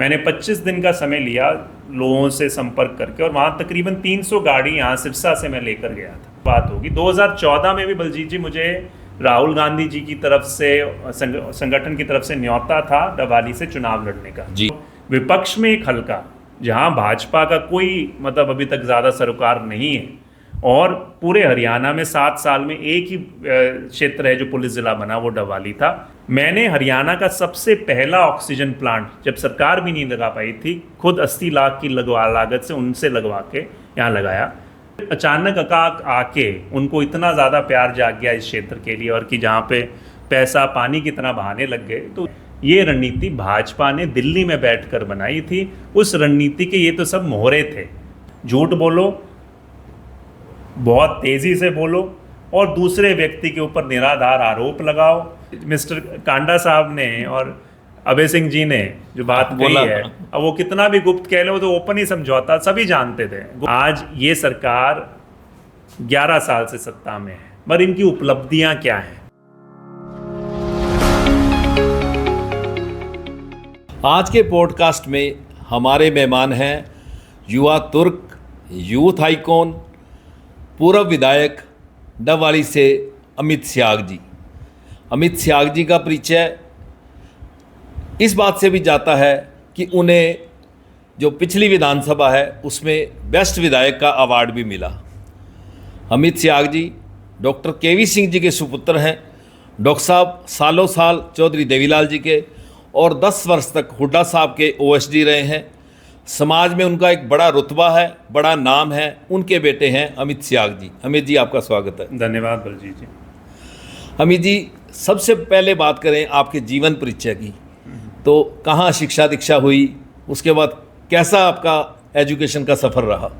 मैंने 25 दिन का समय लिया लोगों से संपर्क करके, और वहाँ तकरीबन 300 गाड़ी यहाँ सिरसा से मैं लेकर गया था। बात होगी 2014 में भी बलजीत जी, मुझे राहुल गांधी जी की तरफ से, संगठन की तरफ से न्योता था डवाली से चुनाव लड़ने का जी। विपक्ष में एक हल्का जहाँ भाजपा का कोई मतलब अभी तक ज़्यादा सरोकार नहीं है, और पूरे हरियाणा में 7 साल में एक ही क्षेत्र है जो पुलिस ज़िला बना, वो डवाली था। मैंने हरियाणा का सबसे पहला ऑक्सीजन प्लांट, जब सरकार भी नहीं लगा पाई थी, खुद 80 लाख की लागत से उनसे लगवा के यहाँ लगाया। अचानक आके उनको इतना ज़्यादा प्यार जाग गया इस क्षेत्र के लिए, और कि जहाँ पे पैसा पानी की तरह बहाने लग गए। तो ये रणनीति भाजपा ने दिल्ली में बैठकर बनाई थी। उस रणनीति के ये तो सब मोहरे थे, झूठ बोलो, बहुत तेज़ी से बोलो, और दूसरे व्यक्ति के ऊपर निराधार आरोप लगाओ। मिस्टर कांडा साहब ने और अभय सिंह जी ने जो बात कही है, अब वो कितना भी गुप्त कह लो, वो तो ओपन ही समझौता, सभी जानते थे। आज ये सरकार 11 साल से सत्ता में है, पर इनकी उपलब्धियां क्या हैं? आज के पॉडकास्ट में हमारे मेहमान हैं युवा तुर्क, यूथ आइकॉन, पूर्व विधायक डवाली से अमित स्याग जी। अमित स्याग जी का परिचय इस बात से भी जाता है कि उन्हें जो पिछली विधानसभा है उसमें बेस्ट विधायक का अवार्ड भी मिला। अमित स्याग जी डॉक्टर केवी सिंह जी के सुपुत्र हैं। डॉक्टर साहब सालों साल चौधरी देवीलाल जी के और 10 वर्ष तक हुड्डा साहब के ओएसडी रहे हैं। समाज में उनका एक बड़ा रुतबा है, बड़ा नाम है। उनके बेटे हैं अमित स्याग जी। अमित जी, आपका स्वागत है। धन्यवाद बलजीत जी। अमित जी, सबसे पहले बात करें आपके जीवन परिचय की, तो कहाँ शिक्षा दीक्षा हुई, उसके बाद कैसा आपका एजुकेशन का सफ़र रहा?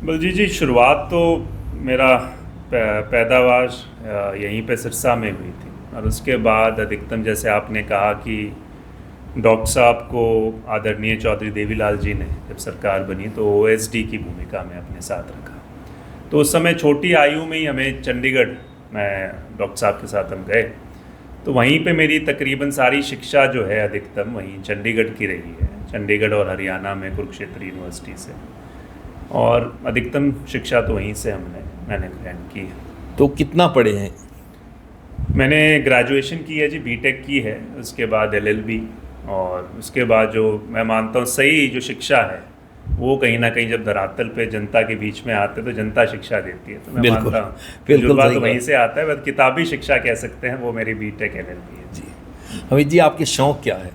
बलजीत जी, शुरुआत तो मेरा पैदावार यहीं पे सिरसा में हुई थी, और उसके बाद अधिकतम, जैसे आपने कहा कि डॉक्टर साहब को आदरणीय चौधरी देवीलाल जी ने जब सरकार बनी तो ओएसडी की भूमिका में अपने साथ रखा। तो उस समय छोटी आयु में ही हमें चंडीगढ़, मैं डॉक्टर साहब के साथ हम गए, तो वहीं पे मेरी तकरीबन सारी शिक्षा जो है अधिकतम वहीं चंडीगढ़ की रही है। चंडीगढ़ और हरियाणा में कुरुक्षेत्र यूनिवर्सिटी से, और अधिकतम शिक्षा तो वहीं से मैंने ग्रहण की है। तो कितना पढ़े हैं? मैंने ग्रेजुएशन की है जी, बीटेक की है, उसके बाद एलएलबी, और उसके बाद जो मैं मानता हूँ सही जो शिक्षा है वो कहीं ना कहीं जब धरातल पे जनता के बीच में आते तो जनता शिक्षा देती है। तो मैं मानता हूँ तजुर्बा तो वहीं से आता है, बस किताबी शिक्षा कह सकते हैं, वो मेरी बीटेक एलएलबी है जी। अमित जी, आपके शौक़ क्या है?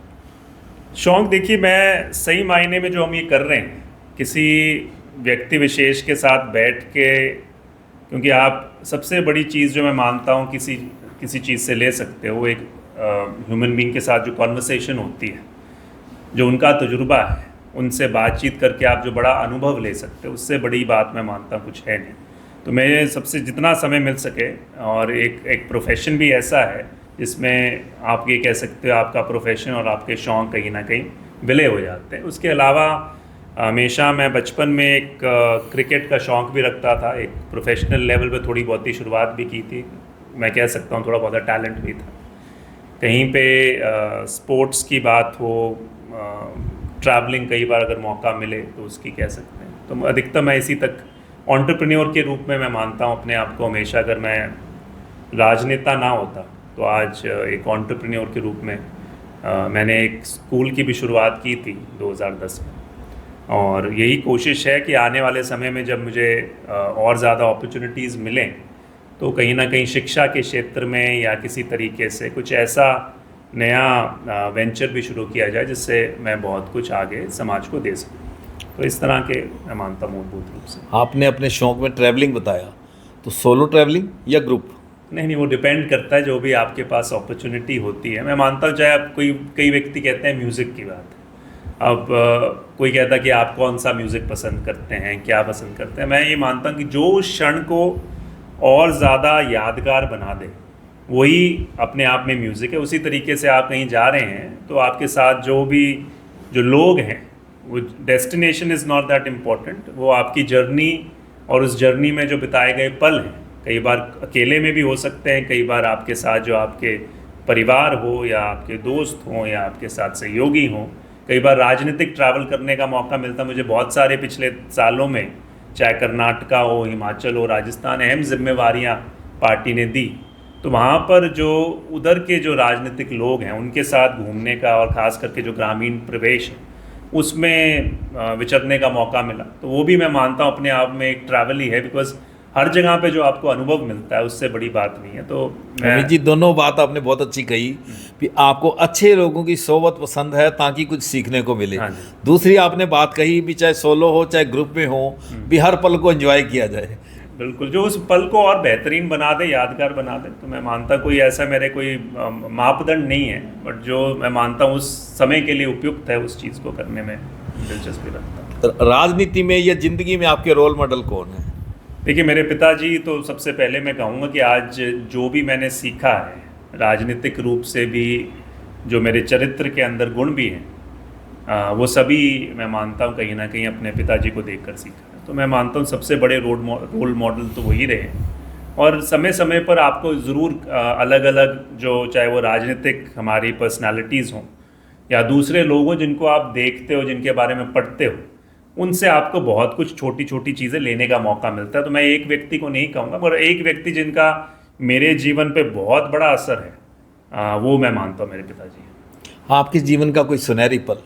शौक़ देखिए, मैं सही मायने में जो हम ये कर रहे हैं, किसी व्यक्ति विशेष के साथ बैठ के, क्योंकि आप सबसे बड़ी चीज़ जो मैं मानता हूँ किसी चीज़ से ले सकते हो, वो एक ह्यूमन बीइंग के साथ जो कॉन्वर्सेशन होती है, जो उनका तजुर्बा है, उनसे बातचीत करके आप जो बड़ा अनुभव ले सकते हो, उससे बड़ी बात मैं मानता हूँ कुछ है नहीं। तो मैं सबसे जितना समय मिल सके, और एक प्रोफेशन भी ऐसा है जिसमें आप ये कह सकते हो आपका प्रोफेशन और आपके शौक़ कहीं ना कहीं विलय हो जाते हैं। उसके अलावा हमेशा मैं बचपन में एक क्रिकेट का शौक़ भी रखता था। एक प्रोफेशनल लेवल पे थोड़ी बहुत ही शुरुआत भी की थी, मैं कह सकता हूँ थोड़ा बहुत टैलेंट भी था। कहीं पे स्पोर्ट्स की बात हो, ट्रैवलिंग कई बार अगर मौका मिले तो उसकी कह सकते हैं। तो अधिकतम मैं इसी तक एंटरप्रेन्योर के रूप में मैं मानता हूँ अपने आप को हमेशा। अगर मैं राजनेता ना होता तो आज एक एंटरप्रेन्योर के रूप में मैंने एक स्कूल की भी शुरुआत की थी 2010 में, और यही कोशिश है कि आने वाले समय में जब मुझे और ज़्यादा अपॉर्चुनिटीज़ मिलें तो कहीं ना कहीं शिक्षा के क्षेत्र में या किसी तरीके से कुछ ऐसा नया वेंचर भी शुरू किया जाए जिससे मैं बहुत कुछ आगे समाज को दे सकूँ। तो इस तरह के मैं मानता हूँ मूलभूत रूप से। आपने अपने शौक़ में ट्रैवलिंग बताया, तो सोलो ट्रैवलिंग या ग्रुप? नहीं, वो डिपेंड करता है जो भी आपके पास अपॉर्चुनिटी होती है। मैं मानता हूँ, चाहे आप कई व्यक्ति कहते हैं म्यूज़िक की बात, अब कोई कहता है कि आप कौन सा म्यूज़िक पसंद करते हैं, क्या पसंद करते हैं। मैं ये मानता हूँ कि जो उस क्षण को और ज़्यादा यादगार बना दे वही अपने आप में म्यूज़िक है। उसी तरीके से आप कहीं जा रहे हैं तो आपके साथ जो लोग हैं, वो destination is not that important, वो आपकी जर्नी और उस जर्नी में जो बिताए गए पल हैं, कई बार अकेले में भी हो सकते हैं, कई बार आपके साथ जो आपके परिवार हो या आपके दोस्त हों या आपके साथ सहयोगी हों, कई बार राजनीतिक ट्रैवल करने का मौका मिलता मुझे बहुत सारे पिछले सालों में, चाहे कर्नाटका हो, हिमाचल हो, राजस्थान, अहम जिम्मेवारियां पार्टी ने दी। तो वहाँ पर जो उधर के जो राजनीतिक लोग हैं उनके साथ घूमने का, और ख़ास करके जो ग्रामीण प्रवेश है उसमें विचरने का मौका मिला। तो वो भी मैं मानता हूँ अपने आप में एक ट्रैवल ही है, बिकॉज हर जगह पे जो आपको अनुभव मिलता है उससे बड़ी बात नहीं है। तो अमित जी, दोनों बात आपने बहुत अच्छी कही कि आपको अच्छे लोगों की सोबत पसंद है ताकि कुछ सीखने को मिले। हाँ जी। दूसरी आपने बात कही भी, चाहे सोलो हो चाहे ग्रुप में हो, भी हर पल को एंजॉय किया जाए। बिल्कुल, जो उस पल को और बेहतरीन बना दे, यादगार बना दे। तो मैं मानता कोई ऐसा मेरे कोई मापदंड नहीं है, बट जो मैं मानता हूँ उस समय के लिए उपयुक्त है, उस चीज़ को करने में दिलचस्पी रखता हूँ। राजनीति में या जिंदगी में आपके रोल मॉडल कौन है? देखिए, मेरे पिताजी तो सबसे पहले मैं कहूँगा कि आज जो भी मैंने सीखा है राजनीतिक रूप से भी, जो मेरे चरित्र के अंदर गुण भी हैं, वो सभी मैं मानता हूँ कहीं ना कहीं अपने पिताजी को देखकर सीखा है। तो मैं मानता हूँ सबसे बड़े रोल मॉडल तो वही रहे। और समय समय पर आपको ज़रूर अलग अलग, जो चाहे वो राजनीतिक हमारी पर्सनालिटीज़ हों या दूसरे लोग हों जिनको आप देखते हो, जिनके बारे में पढ़ते हो, उनसे आपको बहुत कुछ छोटी छोटी चीज़ें लेने का मौका मिलता है। तो मैं एक व्यक्ति को नहीं कहूँगा, पर एक व्यक्ति जिनका मेरे जीवन पे बहुत बड़ा असर है, वो मैं मानता हूँ मेरे पिताजी हैं। आपके जीवन का कोई सुनहरी पल?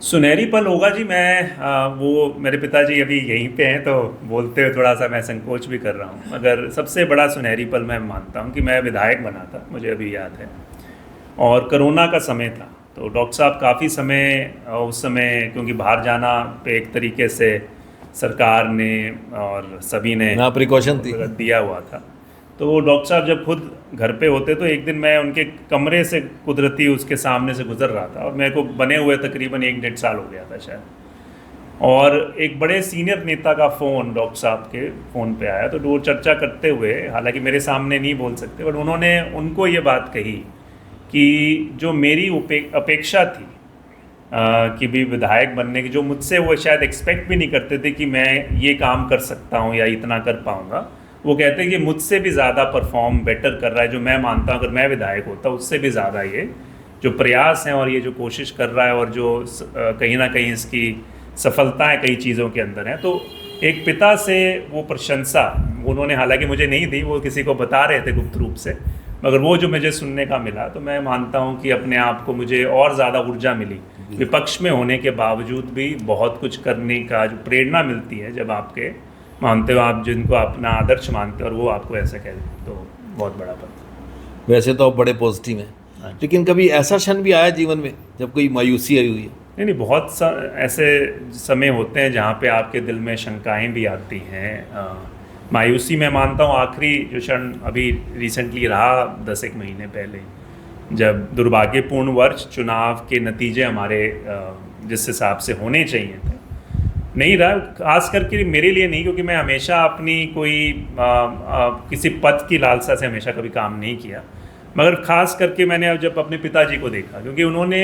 सुनहरी पल होगा जी, मैं वो मेरे पिताजी अभी यहीं पे हैं तो बोलते हुए थोड़ा सा मैं संकोच भी कर रहा हूँ, मगर सबसे बड़ा सुनहरी पल मैं मानता हूँ कि मैं विधायक बना था, मुझे अभी याद है, और कोरोना का समय था। तो डॉक्टर साहब काफ़ी समय, उस समय क्योंकि बाहर जाना पे एक तरीके से सरकार ने और सभी ने प्रिकॉशन थी, दिया हुआ था। तो वो डॉक्टर साहब जब खुद घर पे होते तो एक दिन मैं उनके कमरे से कुदरती उसके सामने से गुजर रहा था, और मेरे को बने हुए तकरीबन 1-1.5 साल हो गया था शायद, और एक बड़े सीनियर नेता का फ़ोन डॉक्टर साहब के फ़ोन पे आया। तो वो चर्चा करते हुए, हालांकि मेरे सामने नहीं बोल सकते, बट उन्होंने उनको ये बात कही कि जो मेरी अपेक्षा थी कि भी विधायक बनने की, जो मुझसे वो शायद एक्सपेक्ट भी नहीं करते थे कि मैं ये काम कर सकता हूँ या इतना कर पाऊँगा। वो कहते हैं कि मुझसे भी ज़्यादा परफॉर्म बेटर कर रहा है, जो मैं मानता हूँ अगर मैं विधायक होता उससे भी ज़्यादा ये जो प्रयास हैं और ये जो कोशिश कर रहा है और जो कहीं ना कहीं इसकी सफलताएं कई चीज़ों के अंदर हैं। तो एक पिता से वो प्रशंसा उन्होंने हालांकि मुझे नहीं दी, वो किसी को बता रहे थे गुप्त रूप से, मगर वो जो मुझे सुनने का मिला, तो मैं मानता हूँ कि अपने आप को मुझे और ज़्यादा ऊर्जा मिली, विपक्ष में होने के बावजूद भी बहुत कुछ करने का जो प्रेरणा मिलती है जब आपके मानते हो, आप जिनको अपना आदर्श मानते हो और वो आपको ऐसा कह दें, तो बहुत बड़ा बात। वैसे तो आप बड़े पॉजिटिव हैं, लेकिन कभी ऐसा क्षण भी आया जीवन में जब कोई मायूसी आई हुई है? नहीं, बहुत ऐसे समय होते हैं जहाँ पे आपके दिल में शंकाएं भी आती हैं। मायूसी मैं मानता हूँ आखिरी जो क्षण अभी रिसेंटली रहा 10 महीने पहले, जब दुर्भाग्यपूर्ण वर्ष चुनाव के नतीजे हमारे जिस हिसाब से होने चाहिए थे नहीं रहा। खास करके मेरे लिए नहीं, क्योंकि मैं हमेशा अपनी कोई किसी पद की लालसा से हमेशा कभी काम नहीं किया, मगर ख़ास करके मैंने जब अपने पिताजी को देखा, क्योंकि उन्होंने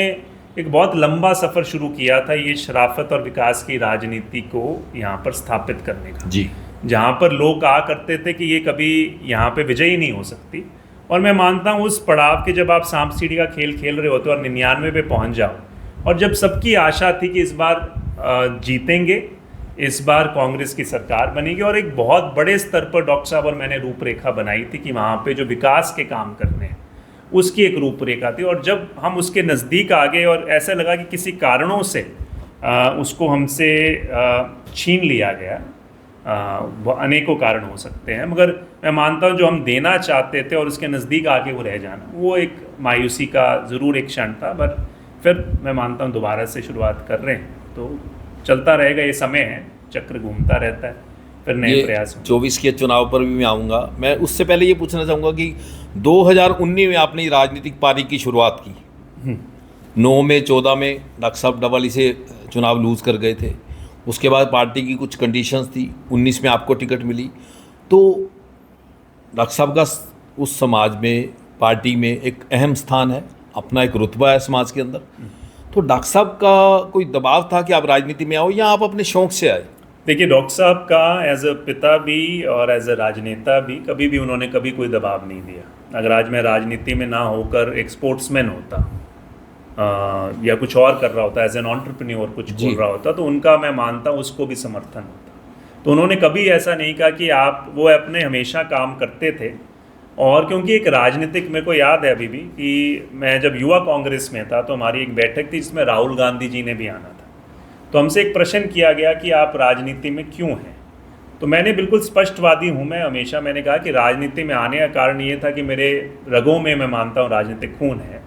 एक बहुत लंबा सफ़र शुरू किया था ये शराफत और विकास की राजनीति को यहाँ पर स्थापित करने का जी, जहाँ पर लोग कहा करते थे कि ये कभी यहाँ पे विजयी नहीं हो सकती। और मैं मानता हूँ उस पड़ाव के जब आप सांप सीढ़ी का खेल खेल रहे होते हो और 99 पे पहुँच जाओ, और जब सबकी आशा थी कि इस बार जीतेंगे, इस बार कांग्रेस की सरकार बनेगी, और एक बहुत बड़े स्तर पर डॉक्टर साहब और मैंने रूपरेखा बनाई थी कि वहाँ पे जो विकास के काम करने हैं उसकी एक रूपरेखा थी। और जब हम उसके नज़दीक आ गए और ऐसा लगा कि किसी कारणों से उसको हमसे छीन लिया गया, वो अनेकों कारण हो सकते हैं, मगर मैं मानता हूँ जो हम देना चाहते थे और उसके नज़दीक आके वो रह जाना, वो एक मायूसी का ज़रूर एक क्षण था। बट फिर मैं मानता हूँ दोबारा से शुरुआत कर रहे हैं, तो चलता रहेगा, ये समय है, चक्र घूमता रहता है, फिर नए प्रयास। 24 के चुनाव पर भी मैं आऊँगा। मैं उससे पहले ये पूछना चाहूँगा कि 2019 में आपने राजनीतिक पारी की शुरुआत की, 9 में 14 में डॉक्टर साहब डबवाली से चुनाव लूज़ कर गए थे, उसके बाद पार्टी की कुछ कंडीशंस थी, 19 में आपको टिकट मिली। तो डॉक्टर साहब का उस समाज में, पार्टी में एक अहम स्थान है, अपना एक रुतबा है समाज के अंदर। तो डॉक्टर साहब का कोई दबाव था कि आप राजनीति में आओ, या आप अपने शौक़ से आए? देखिए, डॉक्टर साहब का एज अ पिता भी और एज अ राजनेता भी कभी भी उन्होंने कभी कोई दबाव नहीं दिया। अगर आज मैं राजनीति में ना होकर एक स्पोर्ट्समैन होता या कुछ और कर रहा होता, एज एन एंटरप्रेन्योर कुछ जी। बोल रहा होता, तो उनका मैं मानता हूँ उसको भी समर्थन होता। तो उन्होंने कभी ऐसा नहीं कहा कि आप, वो अपने हमेशा काम करते थे। और क्योंकि एक राजनीतिक, मेरे को याद है अभी भी कि मैं जब युवा कांग्रेस में था तो हमारी एक बैठक थी जिसमें राहुल गांधी जी ने भी आना था। तो हमसे एक प्रश्न किया गया कि आप राजनीति में क्यों हैं। तो मैंने बिल्कुल स्पष्टवादी हूँ, मैं हमेशा मैंने कहा कि राजनीति में आने का कारण ये था कि मेरे रगों में, मैं मानता हूँ, राजनीतिक खून है।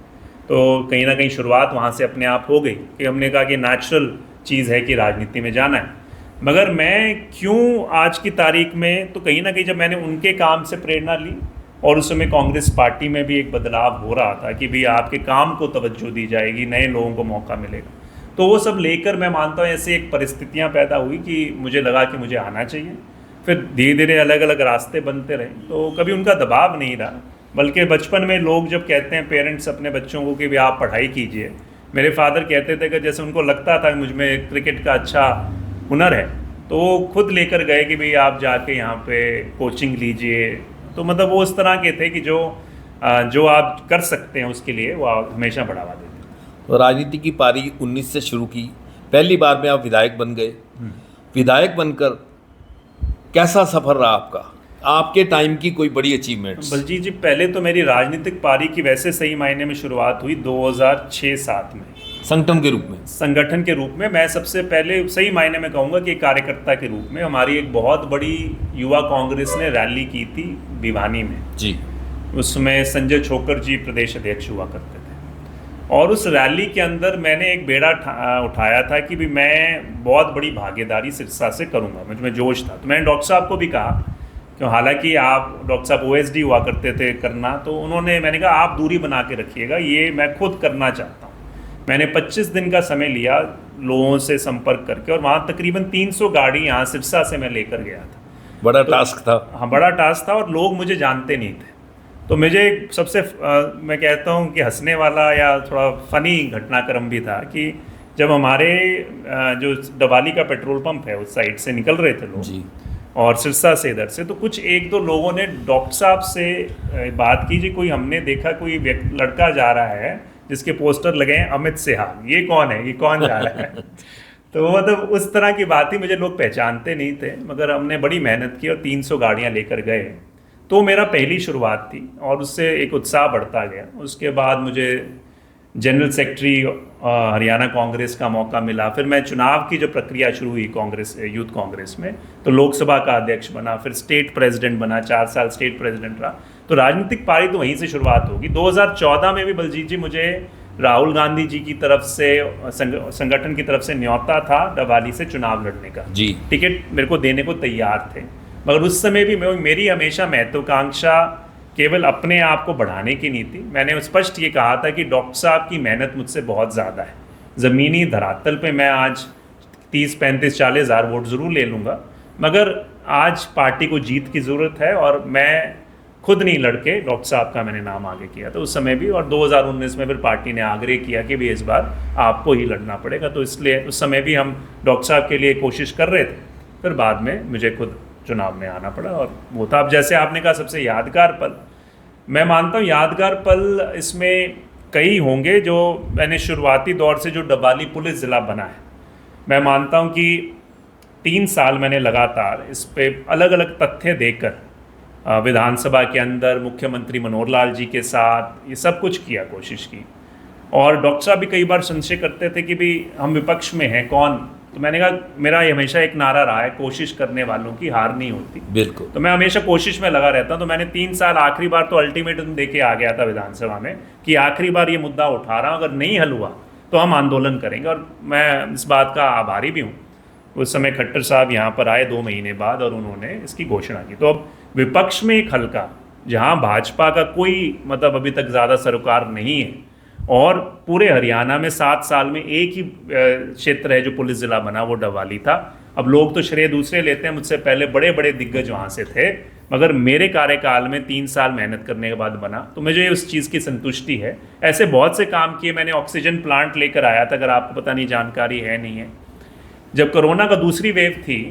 तो कहीं ना कहीं शुरुआत वहाँ से अपने आप हो गई कि हमने कहा कि नेचुरल चीज़ है कि राजनीति में जाना है। मगर मैं क्यों आज की तारीख में, तो कहीं ना कहीं जब मैंने उनके काम से प्रेरणा ली, और उस समय कांग्रेस पार्टी में भी एक बदलाव हो रहा था कि भाई आपके काम को तवज्जो दी जाएगी, नए लोगों को मौका मिलेगा, तो वो सब लेकर मैं मानता हूँ ऐसे एक परिस्थितियाँ पैदा हुई कि मुझे लगा कि मुझे आना चाहिए। फिर धीरे धीरे अलग अलग रास्ते बनते रहे, तो कभी उनका दबाव नहीं रहा। बल्कि बचपन में लोग जब कहते हैं पेरेंट्स अपने बच्चों को कि भाई आप पढ़ाई कीजिए, मेरे फादर कहते थे कि जैसे उनको लगता था कि मुझ में क्रिकेट का अच्छा हुनर है, तो वो खुद लेकर गए कि भाई आप जाके यहाँ पे कोचिंग लीजिए। तो मतलब वो उस तरह के थे कि जो आप कर सकते हैं उसके लिए वो आप हमेशा बढ़ावा देते हैं। तो राजनीति की पारी 19 से शुरू की, पहली बार में आप विधायक बन गए। विधायक बनकर कैसा सफ़र रहा आपका, आपके टाइम की कोई बड़ी अचीवमेंट्स? बलजीत जी, पहले तो मेरी राजनीतिक पारी की वैसे सही मायने में शुरुआत हुई 2006-07 में, संगठन के रूप में। संगठन के रूप में। मैं सबसे पहले सही मायने में कहूँगा कि कार्यकर्ता के रूप में हमारी एक बहुत बड़ी युवा कांग्रेस ने रैली की थी भिवानी में जी। उसमें संजय छोकर जी प्रदेश अध्यक्ष हुआ करते थे। और उस रैली के अंदर मैंने एक बेड़ा उठाया था कि भी मैं बहुत बड़ी भागीदारी सिरसा से करूँगा, मुझ में जोश था। तो मैंने डॉक्टर साहब को भी कहा, क्यों हालांकि आप डॉक्टर साहब OSD हुआ करते थे करना, तो उन्होंने, मैंने कहा आप दूरी बना के रखिएगा, ये मैं खुद करना चाहता हूँ। मैंने 25 दिन का समय लिया लोगों से संपर्क करके, और वहाँ तकरीबन 300 गाड़ी यहाँ सिरसा से मैं लेकर गया था। बड़ा टास्क था। हाँ, बड़ा टास्क था, और लोग मुझे जानते नहीं थे। तो मुझे सबसे मैं कहता हूँ कि हंसने वाला या थोड़ा फनी घटनाक्रम भी था कि जब हमारे जो डबाली का पेट्रोल पंप है उस साइड से निकल रहे थे लोग जी। और सिरसा से इधर से, तो कुछ एक दो लोगों ने डॉक्टर साहब से बात की, जी कोई हमने देखा कोई लड़का जा रहा है जिसके पोस्टर लगे हैं अमित सेहाग, ये कौन है, ये कौन जा रहा है। तो मतलब उस तरह की बात ही, मुझे लोग पहचानते नहीं थे, मगर हमने बड़ी मेहनत की और 300 गाड़ियाँ लेकर गए। तो मेरा पहली शुरुआत थी और उससे एक उत्साह बढ़ता गया। उसके बाद मुझे जनरल सेक्रेटरी हरियाणा कांग्रेस का मौका मिला। फिर मैं चुनाव की जो प्रक्रिया शुरू हुई कांग्रेस, यूथ कांग्रेस में, तो लोकसभा का अध्यक्ष बना, फिर स्टेट प्रेसिडेंट बना, 4 साल स्टेट प्रेसिडेंट रहा। तो राजनीतिक पारी तो वहीं से शुरुआत होगी। 2014 में भी बलजीत जी मुझे राहुल गांधी जी की तरफ से, संगठन की तरफ से न्योता था डबाली से चुनाव लड़ने का जी। टिकट मेरे को देने को तैयार थे, मगर उस समय भी मेरी हमेशा महत्वाकांक्षा केवल अपने आप को बढ़ाने की नहीं थी। मैंने स्पष्ट ये कहा था कि डॉक्टर साहब की मेहनत मुझसे बहुत ज़्यादा है। ज़मीनी धरातल पे मैं आज 30, 35, 40 हज़ार वोट ज़रूर ले लूँगा, मगर आज पार्टी को जीत की ज़रूरत है और मैं खुद नहीं लड़के डॉक्टर साहब का मैंने नाम आगे किया था उस समय भी। और 2019 में फिर पार्टी ने आग्रह किया कि भी इस बार आपको ही लड़ना पड़ेगा, तो इसलिए उस समय भी हम डॉक्टर साहब के लिए कोशिश कर रहे थे। फिर बाद में मुझे खुद चुनाव में आना पड़ा और वो था। अब जैसे आपने कहा सबसे यादगार पल, मैं मानता हूँ यादगार पल इसमें कई होंगे। जो मैंने शुरुआती दौर से जो डबाली पुलिस ज़िला बना है, मैं मानता हूँ कि 3 साल मैंने लगातार इस पे अलग अलग तथ्य देकर विधानसभा के अंदर मुख्यमंत्री मनोहर लाल जी के साथ ये सब कुछ किया, कोशिश की। और डॉक्टर साहब भी कई बार संशय करते थे कि भाई हम विपक्ष में हैं कौन, तो मैंने कहा मेरा हमेशा एक नारा रहा है, कोशिश करने वालों की हार नहीं होती। बिल्कुल। तो मैं हमेशा कोशिश में लगा रहता हूँ। तो मैंने 3 साल, आखिरी बार तो अल्टीमेटम दे के आ गया था विधानसभा में कि आखिरी बार ये मुद्दा उठा रहा हूँ, अगर नहीं हल हुआ तो हम आंदोलन करेंगे। और मैं इस बात का आभारी भी हूँ। उस समय खट्टर साहब यहाँ पर आए 2 महीने बाद और उन्होंने इसकी घोषणा की। तो अब विपक्ष में एक हल्का जहाँ भाजपा का कोई मतलब अभी तक ज़्यादा सरोकार नहीं है, और पूरे हरियाणा में 7 साल में एक ही क्षेत्र है जो पुलिस ज़िला बना, वो डबाली था। अब लोग तो श्रेय दूसरे लेते हैं, मुझसे पहले बड़े बड़े दिग्गज वहाँ से थे, मगर मेरे कार्यकाल में 3 साल मेहनत करने के बाद बना, तो मुझे उस चीज़ की संतुष्टि है। ऐसे बहुत से काम किए मैंने। ऑक्सीजन प्लांट लेकर आया था, अगर आपको पता नहीं, जानकारी है नहीं है। जब कोरोना का दूसरी वेव थी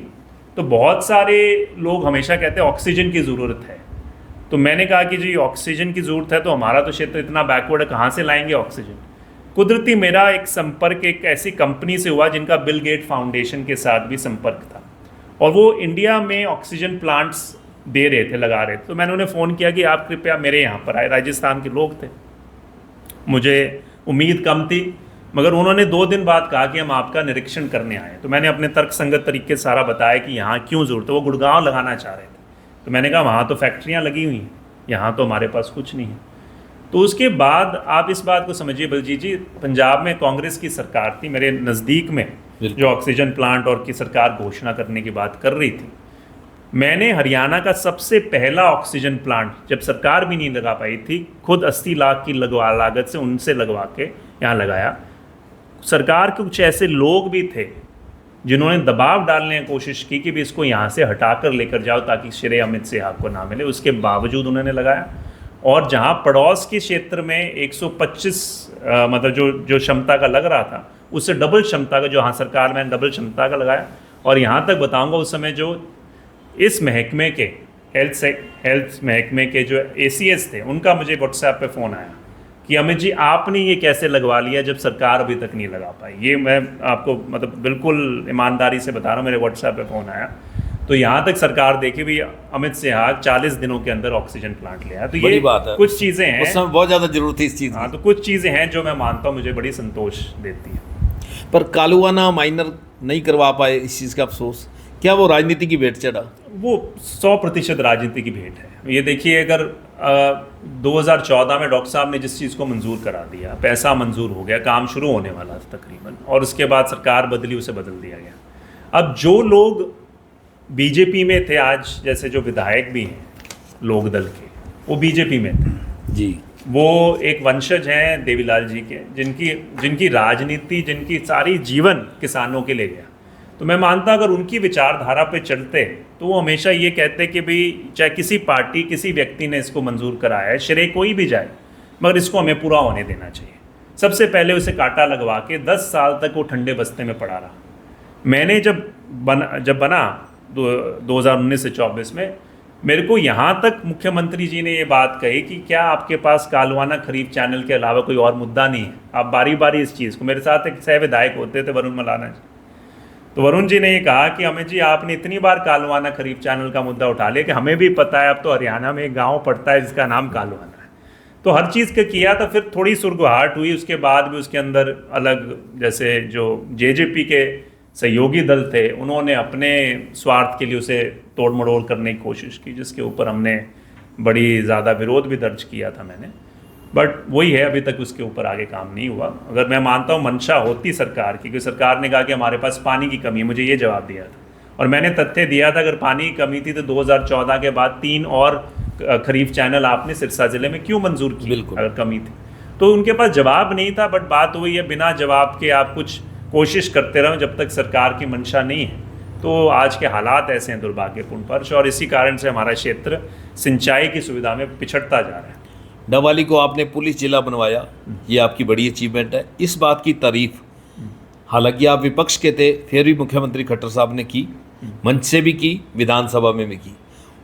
तो बहुत सारे लोग हमेशा कहते हैं ऑक्सीजन की ज़रूरत है, तो मैंने कहा कि जी ऑक्सीजन की ज़रूरत है तो हमारा तो क्षेत्र इतना बैकवर्ड है, कहाँ से लाएंगे ऑक्सीजन। कुदरती मेरा एक संपर्क एक ऐसी कंपनी से हुआ जिनका बिल गेट फाउंडेशन के साथ भी संपर्क था, और वो इंडिया में ऑक्सीजन प्लांट्स दे रहे थे, लगा रहे थे। तो मैंने उन्हें फ़ोन किया कि आप कृपया मेरे यहाँ पर आए। राजस्थान के लोग थे, मुझे उम्मीद कम थी, मगर उन्होंने 2 दिन बाद कहा कि हम आपका निरीक्षण करने आए। तो मैंने अपने तर्कसंगत तरीके से सारा बताया कि यहाँ क्यों ज़रूरत है। वो गुड़गांव लगाना चाह रहे थे, तो मैंने कहा वहाँ तो फैक्ट्रियाँ लगी हुई हैं, यहाँ तो हमारे पास कुछ नहीं है। तो उसके बाद आप इस बात को समझिए बलजीत जी, पंजाब में कांग्रेस की सरकार थी, मेरे नज़दीक में जो ऑक्सीजन प्लांट और की सरकार घोषणा करने की बात कर रही थी। मैंने हरियाणा का सबसे पहला ऑक्सीजन प्लांट, जब सरकार भी नहीं लगा पाई थी, खुद 80 लाख की लागत से उनसे लगवा के यहाँ लगाया। सरकार के कुछ ऐसे लोग भी थे जिन्होंने दबाव डालने की कोशिश की कि भी इसको यहाँ से हटा कर लेकर जाओ ताकि श्रेय अमित शाह को ना मिले। उसके बावजूद उन्होंने लगाया, और जहाँ पड़ोस के क्षेत्र में 125 मतलब जो क्षमता का लग रहा था, उससे डबल क्षमता का, जो हाँ सरकार में डबल क्षमता का लगाया। और यहाँ तक बताऊँगा, उस समय जो इस महकमे के हेल्थ महकमे के जो ACS थे, उनका मुझे व्हाट्सएप पे फ़ोन आया कि अमित जी आपने ये कैसे लगवा लिया जब सरकार अभी तक नहीं लगा पाई। ये मैं आपको मतलब बिल्कुल ईमानदारी से बता रहा हूँ, मेरे व्हाट्सएप पे फ़ोन आया। तो यहाँ तक सरकार देखी भी अमित शाह 40 दिनों के अंदर ऑक्सीजन प्लांट ले आया। तो ये बात है। कुछ चीज़ें हैं, उस समय बहुत ज़्यादा जरूरत थी इस चीज़ की। हाँ, तो कुछ चीज़ें हैं जो मैं मानता हूँ मुझे बड़ी संतोष देती है। पर कालुआना माइनर नहीं करवा पाए, इस चीज़ का अफसोस, क्या वो राजनीति की भेंट चढ़ा? वो 100% राजनीति की भेंट है। ये देखिए, अगर 2014 में डॉक्टर साहब ने जिस चीज़ को मंजूर करा दिया, पैसा मंजूर हो गया, काम शुरू होने वाला था तकरीबन, और उसके बाद सरकार बदली, उसे बदल दिया गया। अब जो लोग बीजेपी में थे आज, जैसे जो विधायक भी हैं लोक दल के, वो बीजेपी में थे जी। वो एक वंशज हैं देवीलाल जी के, जिनकी राजनीति, जिनकी सारी जीवन किसानों के लिए गया। तो मैं मानता अगर उनकी विचारधारा पे चलते तो वो हमेशा ये कहते कि भाई चाहे किसी पार्टी, किसी व्यक्ति ने इसको मंजूर कराया है, श्रेय कोई भी जाए, मगर इसको हमें पूरा होने देना चाहिए। सबसे पहले उसे कांटा लगवा के 10 साल तक वो ठंडे बस्ते में पड़ा रहा। मैंने जब बना 2019 से 24 में, मेरे को यहाँ तक मुख्यमंत्री जी ने ये बात कही कि क्या आपके पास कालुआना खरीफ चैनल के अलावा कोई और मुद्दा नहीं है? आप बारी बारी इस चीज़ को, मेरे साथ एक सह विधायक होते थे वरुण मलाना जी, तो वरुण जी ने ये कहा कि अमित जी आपने इतनी बार कालुआना खरीफ चैनल का मुद्दा उठा लिया कि हमें भी पता है, अब तो हरियाणा में एक गाँव पड़ता है जिसका नाम कालुआना है। तो हर चीज़ का किया, तो फिर थोड़ी सुरगुहाट हुई। उसके बाद भी उसके अंदर अलग, जैसे जो जेजेपी के सहयोगी दल थे, उन्होंने अपने स्वार्थ के लिए उसे तोड़ मड़ोड़ करने की कोशिश की, जिसके ऊपर हमने बड़ी ज़्यादा विरोध भी दर्ज किया था मैंने। बट वही है, अभी तक उसके ऊपर आगे काम नहीं हुआ। अगर मैं मानता हूँ मंशा होती सरकार की, क्योंकि सरकार ने कहा कि हमारे पास पानी की कमी है, मुझे ये जवाब दिया था और मैंने तथ्य दिया था, अगर पानी की कमी थी तो 2014 के बाद 3 और खरीफ चैनल आपने सिरसा ज़िले में क्यों मंजूर किए अगर कमी थी? तो उनके पास जवाब नहीं था। बट बात वही है, बिना जवाब के आप कुछ कोशिश करते रहो, जब तक सरकार की मंशा नहीं है। तो आज के हालात ऐसे हैं दुर्भाग्यपूर्ण पर्च, और इसी कारण से हमारा क्षेत्र सिंचाई की सुविधा में पिछड़ता जा रहा है। डवाली को आपने पुलिस जिला बनवाया, ये आपकी बड़ी अचीवमेंट है। इस बात की तारीफ हालांकि आप विपक्ष के थे, फिर भी मुख्यमंत्री खट्टर साहब ने की, मंच से भी की, विधानसभा में भी की।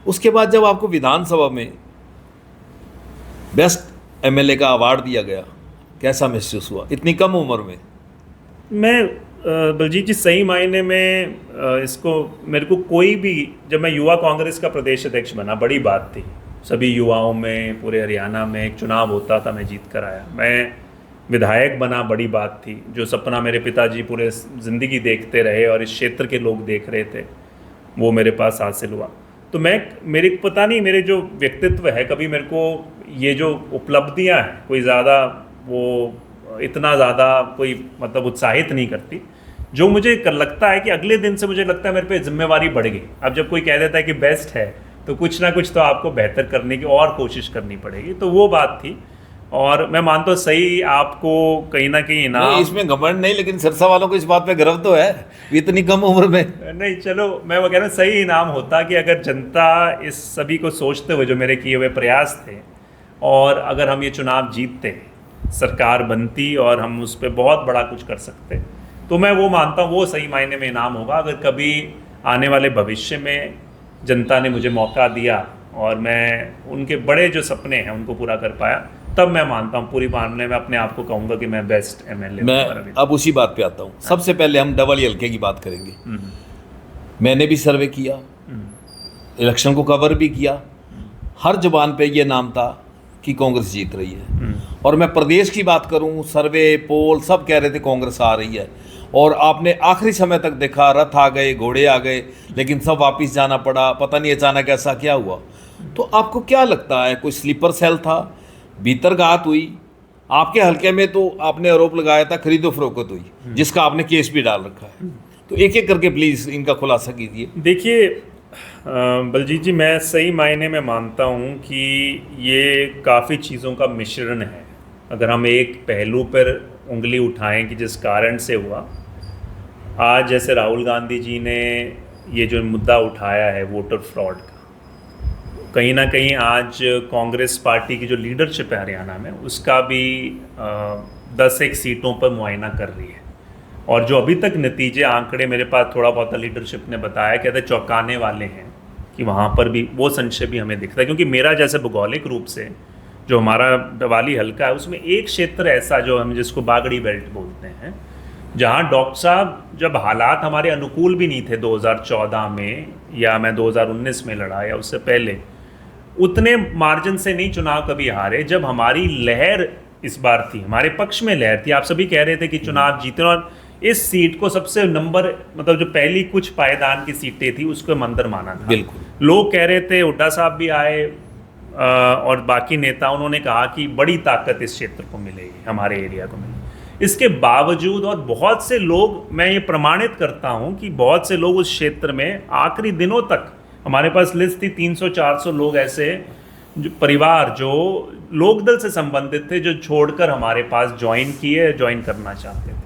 उसके बाद जब आपको विधानसभा में बेस्ट एमएलए का अवार्ड दिया गया, कैसा महसूस हुआ इतनी कम उम्र में? मैं बलजीत जी सही मायने में इसको, मेरे को कोई भी, जब मैं युवा कांग्रेस का प्रदेश अध्यक्ष बना, बड़ी बात थी। सभी युवाओं में पूरे हरियाणा में एक चुनाव होता था, मैं जीत कर आया। मैं विधायक बना, बड़ी बात थी। जो सपना मेरे पिताजी पूरे ज़िंदगी देखते रहे और इस क्षेत्र के लोग देख रहे थे, वो मेरे पास हासिल हुआ। तो मेरे पता नहीं, मेरे जो व्यक्तित्व है, कभी मेरे को ये जो उपलब्धियां हैं कोई ज़्यादा वो इतना ज़्यादा कोई मतलब उत्साहित नहीं करती। जो मुझे लगता है कि अगले दिन से मुझे लगता है मेरे पे जिम्मेवारी बढ़ गई। अब जब कोई कह देता है कि बेस्ट है, तो कुछ ना कुछ तो आपको बेहतर करने की और कोशिश करनी पड़ेगी। तो वो बात थी, और मैं मानता हूँ सही आपको कहीं ना कहीं इनाम, इसमें घमंड नहीं, लेकिन सिरसा वालों को इस बात पे गर्व तो है इतनी कम उम्र में। नहीं, चलो मैं वो कह रहा हूँ सही इनाम होता कि अगर जनता इस सभी को सोचते हुए जो मेरे किए हुए प्रयास थे, और अगर हम ये चुनाव जीतते, सरकार बनती और हम उस पर बहुत बड़ा कुछ कर सकते, तो मैं वो मानता हूँ वो सही मायने में इनाम होगा। अगर कभी आने वाले भविष्य में जनता ने मुझे मौका दिया और मैं उनके बड़े जो सपने हैं उनको पूरा कर पाया, तब मैं मानता हूँ पूरी मामले में अपने आप को कहूँगा कि मैं बेस्ट एमएलए। मैं अब उसी बात पे आता हूँ। सबसे पहले हम डबल हल्के की बात करेंगे। मैंने भी सर्वे किया, इलेक्शन को कवर भी किया, हर जुबान पे ये नाम था कि कांग्रेस जीत रही है। और मैं प्रदेश की बात करूं, सर्वे पोल सब कह रहे थे कांग्रेस आ रही है। और आपने आखिरी समय तक देखा, रथ आ गए, घोड़े आ गए, लेकिन सब वापस जाना पड़ा। पता नहीं अचानक ऐसा क्या हुआ। तो आपको क्या लगता है, कोई स्लीपर सेल था, भीतरघात हुई? आपके हल्के में तो आपने आरोप लगाया था खरीदो फरोख्त हुई, जिसका आपने केस भी डाल रखा है। तो एक एक करके प्लीज़ इनका खुलासा कीजिए। देखिए बलजीत जी, मैं सही मायने में मानता हूँ कि ये काफ़ी चीज़ों का मिश्रण है। अगर हम एक पहलू पर उंगली उठाएं कि जिस कारण से हुआ, आज जैसे राहुल गांधी जी ने ये जो मुद्दा उठाया है वोटर फ्रॉड का, कहीं ना कहीं आज कांग्रेस पार्टी की जो लीडरशिप है हरियाणा में, उसका भी 10-1 सीटों पर मुआयना कर रही है। और जो अभी तक नतीजे आंकड़े मेरे पास थोड़ा बहुत लीडरशिप ने बताया, कहते चौंकाने वाले हैं कि वहाँ पर भी वो संशय भी हमें दिखता है। क्योंकि मेरा जैसे भौगोलिक रूप से जो हमारा डवाली हल्का है, उसमें एक क्षेत्र ऐसा जो हम जिसको बागड़ी बेल्ट बोलते हैं, जहाँ डॉक्टर साहब जब हालात हमारे अनुकूल भी नहीं थे 2014 में, या मैं 2019 में लड़ा या उससे पहले, उतने मार्जिन से नहीं चुनाव कभी हारे। जब हमारी लहर इस बार थी, हमारे पक्ष में लहर थी, आप सभी कह रहे थे कि चुनाव जीते, और इस सीट को सबसे नंबर, मतलब जो पहली कुछ पायदान की सीटें थी उसको मंदिर माना था। बिल्कुल लोग कह रहे थे, हुड्डा साहब भी आए और बाकी नेता, उन्होंने कहा कि बड़ी ताकत इस क्षेत्र को मिलेगी, हमारे एरिया को मिलेगी। इसके बावजूद, और बहुत से लोग, मैं ये प्रमाणित करता हूँ कि बहुत से लोग उस क्षेत्र में आखिरी दिनों तक, हमारे पास लिस्ट थी 300-400 लोग ऐसे जो परिवार जो लोकदल से संबंधित थे, जो छोड़कर हमारे पास ज्वाइन करना चाहते थे।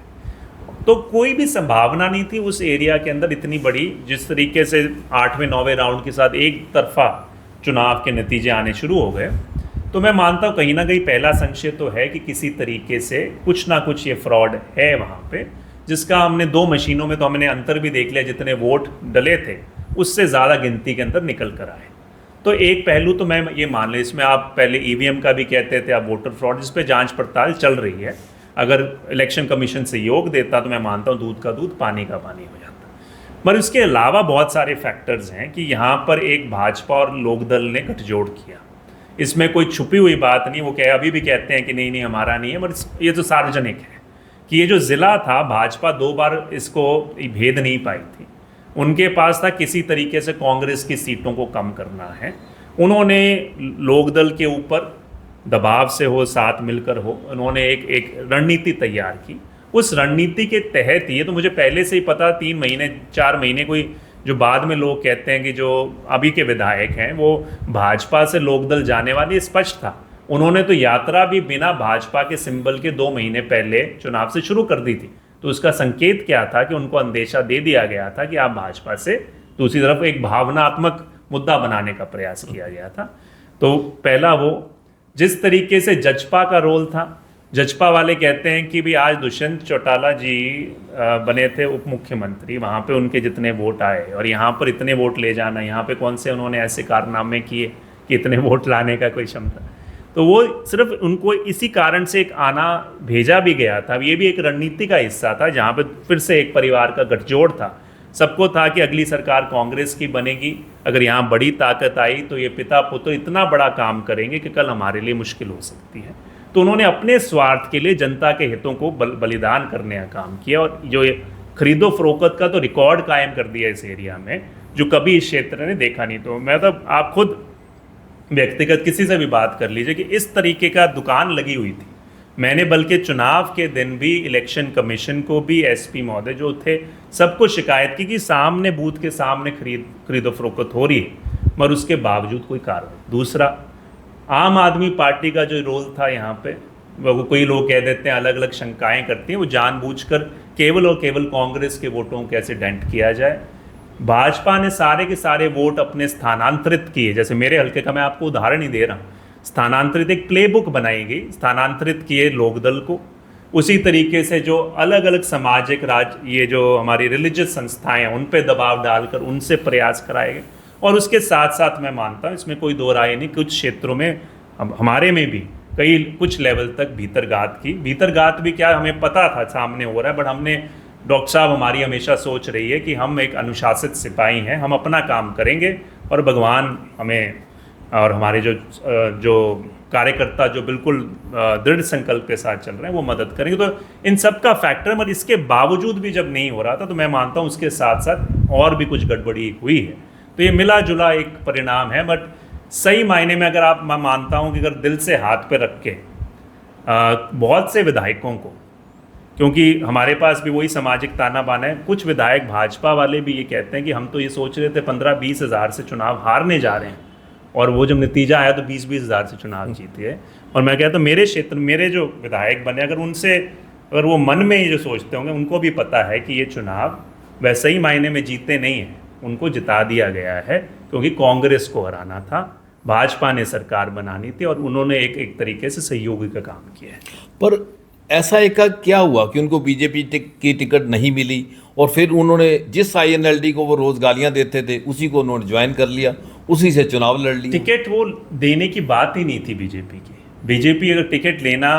तो कोई भी संभावना नहीं थी उस एरिया के अंदर इतनी बड़ी, जिस तरीके से 8वें-9वें राउंड के साथ एक तरफा चुनाव के नतीजे आने शुरू हो गए। तो मैं मानता हूँ कहीं ना कहीं पहला संशय तो है कि किसी तरीके से कुछ ना कुछ ये फ्रॉड है वहाँ पे, जिसका हमने 2 मशीनों में तो हमने अंतर भी देख लिया, जितने वोट डले थे उससे ज़्यादा गिनती के अंदर निकल कर आए। तो एक पहलू तो मैं ये मान लें, इसमें आप पहले ईवीएम का भी कहते थे, आप वोटर फ्रॉड, जिस पे जांच पड़ताल चल रही है। अगर इलेक्शन कमीशन सहयोग देता तो मैं मानता हूँ दूध का दूध पानी का पानी हो जाता। मगर इसके अलावा बहुत सारे फैक्टर्स हैं कि यहाँ पर एक भाजपा और लोकदल ने गठजोड़ किया। इसमें कोई छुपी हुई बात नहीं, वो अभी भी कहते हैं कि नहीं नहीं हमारा नहीं है, मगर ये तो सार्वजनिक है कि ये जो ज़िला था, भाजपा 2 बार इसको भेद नहीं पाई थी। उनके पास था किसी तरीके से कांग्रेस की सीटों को कम करना है। उन्होंने लोकदल के ऊपर दबाव से हो, साथ मिलकर हो, उन्होंने एक रणनीति तैयार की। उस रणनीति के तहत, ये तो मुझे पहले से ही पता, 3 महीने 4 महीने, कोई जो बाद में लोग कहते हैं कि जो अभी के विधायक हैं वो भाजपा से लोकदल जाने वाले, स्पष्ट था। उन्होंने तो यात्रा भी बिना भाजपा के सिंबल के 2 महीने पहले चुनाव से शुरू कर दी थी। तो उसका संकेत क्या था कि उनको अंदेशा दे दिया गया था कि आप भाजपा से, दूसरी तरफ एक भावनात्मक मुद्दा बनाने का प्रयास किया गया था। तो पहला वो, जिस तरीके से जजपा का रोल था, जजपा वाले कहते हैं कि भी आज दुष्यंत चौटाला जी बने थे उप मुख्यमंत्री, वहाँ पे उनके जितने वोट आए और यहाँ पर इतने वोट ले जाना, यहाँ पे कौन से उन्होंने ऐसे कारनामे किए कि इतने वोट लाने का कोई क्षमता। तो वो सिर्फ उनको इसी कारण से एक आना भेजा भी गया था। ये भी एक रणनीति का हिस्सा था, जहाँ पे फिर से एक परिवार का गठजोड़ था। सबको था कि अगली सरकार कांग्रेस की बनेगी, अगर यहाँ बड़ी ताकत आई तो ये पिता पुत्र इतना बड़ा काम करेंगे कि कल हमारे लिए मुश्किल हो सकती है। तो उन्होंने अपने स्वार्थ के लिए जनता के हितों को बलिदान करने का काम किया, और जो ये खरीदो फरोख्त का तो रिकॉर्ड कायम कर दिया इस एरिया में, जो कभी इस क्षेत्र ने देखा नहीं। तो मैं तो आप खुद व्यक्तिगत किसी से भी बात कर लीजिए कि इस तरीके का दुकान लगी हुई थी। मैंने बल्कि चुनाव के दिन भी इलेक्शन कमीशन को भी, एसपी महोदय जो थे, सबको शिकायत की कि सामने बूथ के सामने खरीदो फरोख्त हो रही है, मगर उसके बावजूद कोई कार्रवाई। दूसरा, आम आदमी पार्टी का जो रोल था यहाँ पे, वो कोई लोग कह देते हैं, अलग अलग शंकाएं करती हैं, वो जानबूझकर केवल और केवल कांग्रेस के वोटों को कैसे डेंट किया जाए। भाजपा ने सारे के सारे वोट अपने स्थानांतरित किए। जैसे मेरे हल्के का मैं आपको उदाहरण ही दे रहा हूँ, स्थानांतरित एक प्लेबुक बनाई गई, स्थानांतरित किए लोकदल को। उसी तरीके से जो अलग अलग सामाजिक ये जो हमारी रिलीजियस संस्थाएं हैं, उन पे दबाव डालकर उनसे प्रयास कराए गए। और उसके साथ साथ मैं मानता हूँ, इसमें कोई दो राय नहीं, कुछ क्षेत्रों में हमारे में भी कई कुछ लेवल तक भीतरघात की। भीतरघात भी क्या, हमें पता था सामने हो रहा है, बट हमने, डॉक्टर साहब हमारी हमेशा सोच रही है कि हम एक अनुशासित सिपाही हैं, हम अपना काम करेंगे और भगवान हमें और हमारे जो कार्यकर्ता जो बिल्कुल दृढ़ संकल्प के साथ चल रहे हैं वो मदद करेंगे। तो इन सब का फैक्टर, मगर इसके बावजूद भी जब नहीं हो रहा था तो मैं मानता हूँ उसके साथ साथ और भी कुछ गड़बड़ी हुई है। तो ये मिला जुला एक परिणाम है। बट सही मायने में अगर मैं मानता हूँ कि अगर दिल से हाथ पे रख के बहुत से विधायकों को, क्योंकि हमारे पास भी वही सामाजिक ताना बाना है, कुछ विधायक भाजपा वाले भी ये कहते हैं कि हम तो ये सोच रहे थे 15-20 हज़ार से चुनाव हारने जा रहे हैं, और वो जब नतीजा आया तो 20-20 हज़ार से चुनाव जीते है। और मैं कहता हूँ मेरे क्षेत्र, मेरे जो विधायक बने, अगर वो मन में ये जो सोचते होंगे, उनको भी पता है कि ये चुनाव वैसे ही मायने में जीते नहीं हैं, उनको जिता दिया गया है, क्योंकि कांग्रेस को हराना था, भाजपा ने सरकार बनानी थी, और उन्होंने एक तरीके से सहयोगी का काम किया है। पर ऐसा एक का क्या हुआ कि उनको बीजेपी की टिकट नहीं मिली और फिर उन्होंने जिस INLD को वो रोज़ गालियां देते थे उसी को उन्होंने ज्वाइन कर लिया, उसी से चुनाव लड़ लिया? टिकट वो देने की बात ही नहीं थी बीजेपी की। बीजेपी अगर टिकट लेना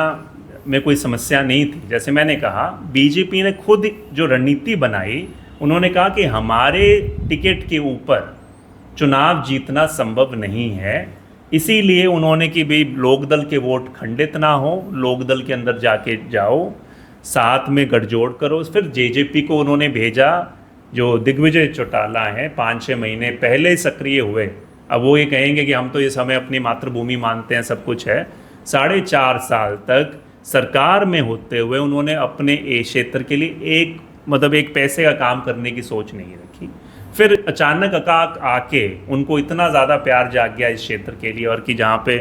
में कोई समस्या नहीं थी, जैसे मैंने कहा, बीजेपी ने खुद जो रणनीति बनाई, उन्होंने कहा कि हमारे टिकट के ऊपर चुनाव जीतना संभव नहीं है, इसीलिए उन्होंने कि भाई लोकदल के वोट खंडित ना हो, लोकदल के अंदर जाके जाओ, साथ में गठजोड़ करो। फिर जेजेपी को उन्होंने भेजा, जो दिग्विजय चौटाला हैं 5-6 महीने पहले सक्रिय हुए, अब वो ये कहेंगे कि हम तो इस समय अपनी मातृभूमि मानते हैं, सब कुछ है। 4.5 साल तक सरकार में होते हुए उन्होंने अपने क्षेत्र के लिए एक पैसे का काम करने की सोच नहीं रखी। फिर अचानक आके उनको इतना ज़्यादा प्यार जाग गया इस क्षेत्र के लिए, और कि जहाँ पे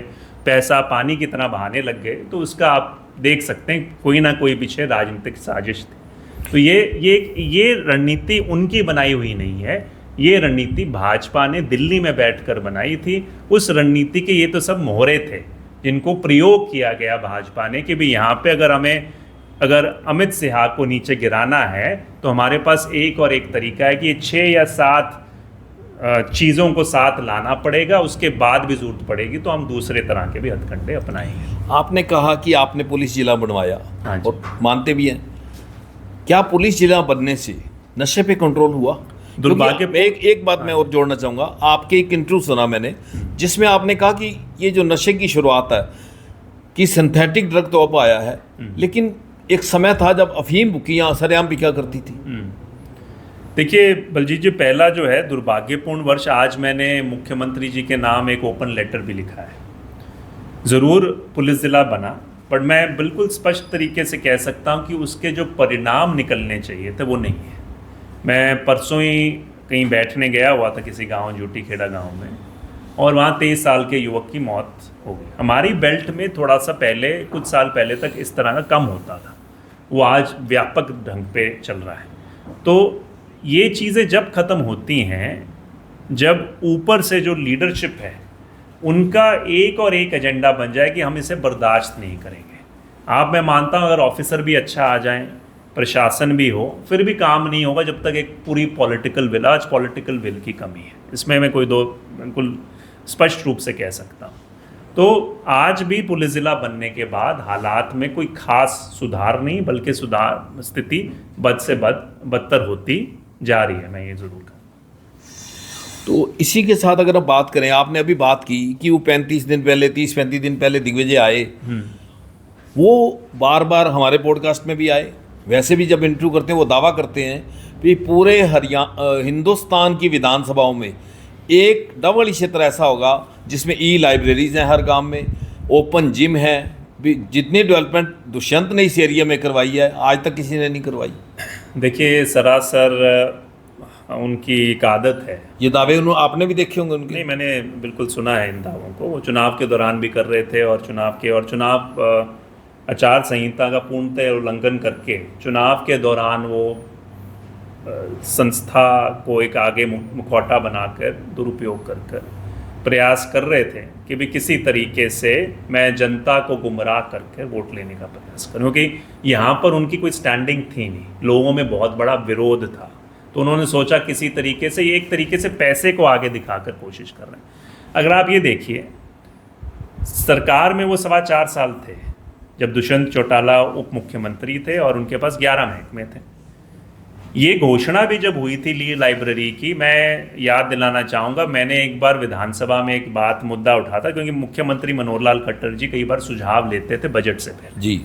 पैसा पानी की तरह बहाने लग गए, तो उसका आप देख सकते हैं कोई ना कोई पीछे राजनीतिक साजिश थी। तो ये रणनीति उनकी बनाई हुई नहीं है, ये रणनीति भाजपा ने दिल्ली में बैठकर बनाई थी। उस रणनीति के ये तो सब मोहरे थे जिनको प्रयोग किया गया भाजपा ने कि भाई यहाँ पे अगर अमित शाह को नीचे गिराना है तो हमारे पास एक तरीका है कि ये 6 या 7 चीज़ों को साथ लाना पड़ेगा, उसके बाद भी जरूरत पड़ेगी तो हम दूसरे तरह के भी हथकंडे अपनाएंगे। आपने कहा कि आपने पुलिस जिला बनवाया, हाँ जी। और मानते भी हैं, क्या पुलिस जिला बनने से नशे पे कंट्रोल हुआ? दुर्भाग्य, एक बात मैं और जोड़ना चाहूँगा। आपके एक इंटरव्यू सुना मैंने जिसमें आपने कहा कि ये जो नशे की शुरुआत है कि सिंथेटिक ड्रग तो अब आया है, लेकिन एक समय था जब अफीम बुकियाँ सरेआम बिका करती थी। देखिए बलजीत जी, पहला जो है दुर्भाग्यपूर्ण वर्ष, आज मैंने मुख्यमंत्री जी के नाम एक ओपन लेटर भी लिखा है। ज़रूर पुलिस ज़िला बना, पर मैं बिल्कुल स्पष्ट तरीके से कह सकता हूँ कि उसके जो परिणाम निकलने चाहिए थे वो नहीं है। मैं परसों ही कहीं बैठने गया हुआ था किसी गांव, जूटी खेड़ा गांव में, और वहाँ 23 साल के युवक की मौत हो गई। हमारी बेल्ट में थोड़ा सा पहले, कुछ साल पहले तक इस तरह का कम होता था, वो आज व्यापक ढंग पे चल रहा है। तो ये चीज़ें जब ख़त्म होती हैं, जब ऊपर से जो लीडरशिप है उनका एक एजेंडा बन जाए कि हम इसे बर्दाश्त नहीं करेंगे। मैं मानता हूँ अगर ऑफिसर भी अच्छा आ जाएं, प्रशासन भी हो, फिर भी काम नहीं होगा जब तक एक पूरी पॉलिटिकल विल, आज पॉलिटिकल विल की कमी है, इसमें मैं बिल्कुल स्पष्ट रूप से कह सकता हूँ। तो आज भी पुलिस ज़िला बनने के बाद हालात में कोई खास सुधार नहीं, बल्कि स्थिति बद से बदतर होती जा रही है, मैं ये ज़रूर कहूँ। तो इसी के साथ अगर आप बात करें, आपने अभी बात की कि वो 30-35 दिन पहले दिग्विजय आए, वो बार बार हमारे पॉडकास्ट में भी आए, वैसे भी जब इंटरव्यू करते हैं वो दावा करते हैं कि पूरे हिंदुस्तान की विधानसभाओं में एक डबल क्षेत्र ऐसा होगा जिसमें लाइब्रेरीज हैं, हर गांव में ओपन जिम है। जितनी डेवलपमेंट दुष्यंत ने इस एरिया में करवाई है, आज तक किसी ने नहीं करवाई। देखिए, सरासर उनकी एक आदत है, ये दावे आपने भी देखे होंगे उनके? नहीं, मैंने बिल्कुल सुना है इन दावों को। वो चुनाव के दौरान भी कर रहे थे, और चुनाव आचार संहिता का पूर्णतः उल्लंघन करके चुनाव के दौरान वो संस्था को एक आगे मुखौटा बनाकर दुरुपयोग कर प्रयास कर रहे थे कि भी किसी तरीके से मैं जनता को गुमराह करके वोट लेने का प्रयास करूं, क्योंकि यहाँ पर उनकी कोई स्टैंडिंग थी नहीं, लोगों में बहुत बड़ा विरोध था। तो उन्होंने सोचा किसी तरीके से, ये एक तरीके से पैसे को आगे दिखाकर कोशिश कर रहे हैं। अगर आप ये देखिए, सरकार में वो 4.25 साल थे जब दुष्यंत चौटाला उप मुख्यमंत्री थे और उनके पास 11 महकमे थे। ये घोषणा भी जब हुई थी ली लाइब्रेरी की, मैं याद दिलाना चाहूँगा, मैंने एक बार विधानसभा में एक मुद्दा उठा था, क्योंकि मुख्यमंत्री मनोहर लाल खट्टर जी कई बार सुझाव लेते थे बजट से पहले जी।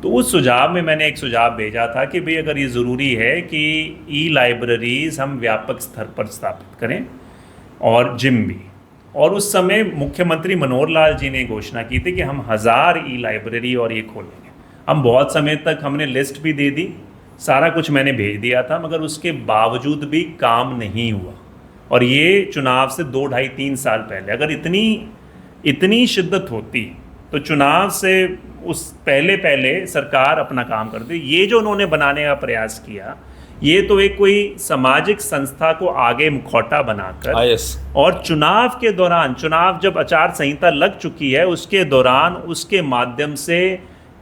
तो उस सुझाव में मैंने एक सुझाव भेजा था कि भाई अगर ये ज़रूरी है कि ई लाइब्रेरीज हम व्यापक स्तर पर स्थापित करें और जिम भी, और उस समय मुख्यमंत्री मनोहर लाल जी ने घोषणा की थी कि हम 1000 ई लाइब्रेरी और ये खोलेंगे। हम बहुत समय तक हमने लिस्ट भी दे दी, सारा कुछ मैंने भेज दिया था, मगर उसके बावजूद भी काम नहीं हुआ। और ये चुनाव से 2, 2.5, 3 साल पहले, अगर इतनी शिद्दत होती तो चुनाव से उस पहले सरकार अपना काम करती। ये जो उन्होंने बनाने का प्रयास किया, ये तो एक कोई सामाजिक संस्था को आगे मुखौटा बनाकर, और चुनाव के दौरान, चुनाव जब आचार संहिता लग चुकी है उसके दौरान उसके माध्यम से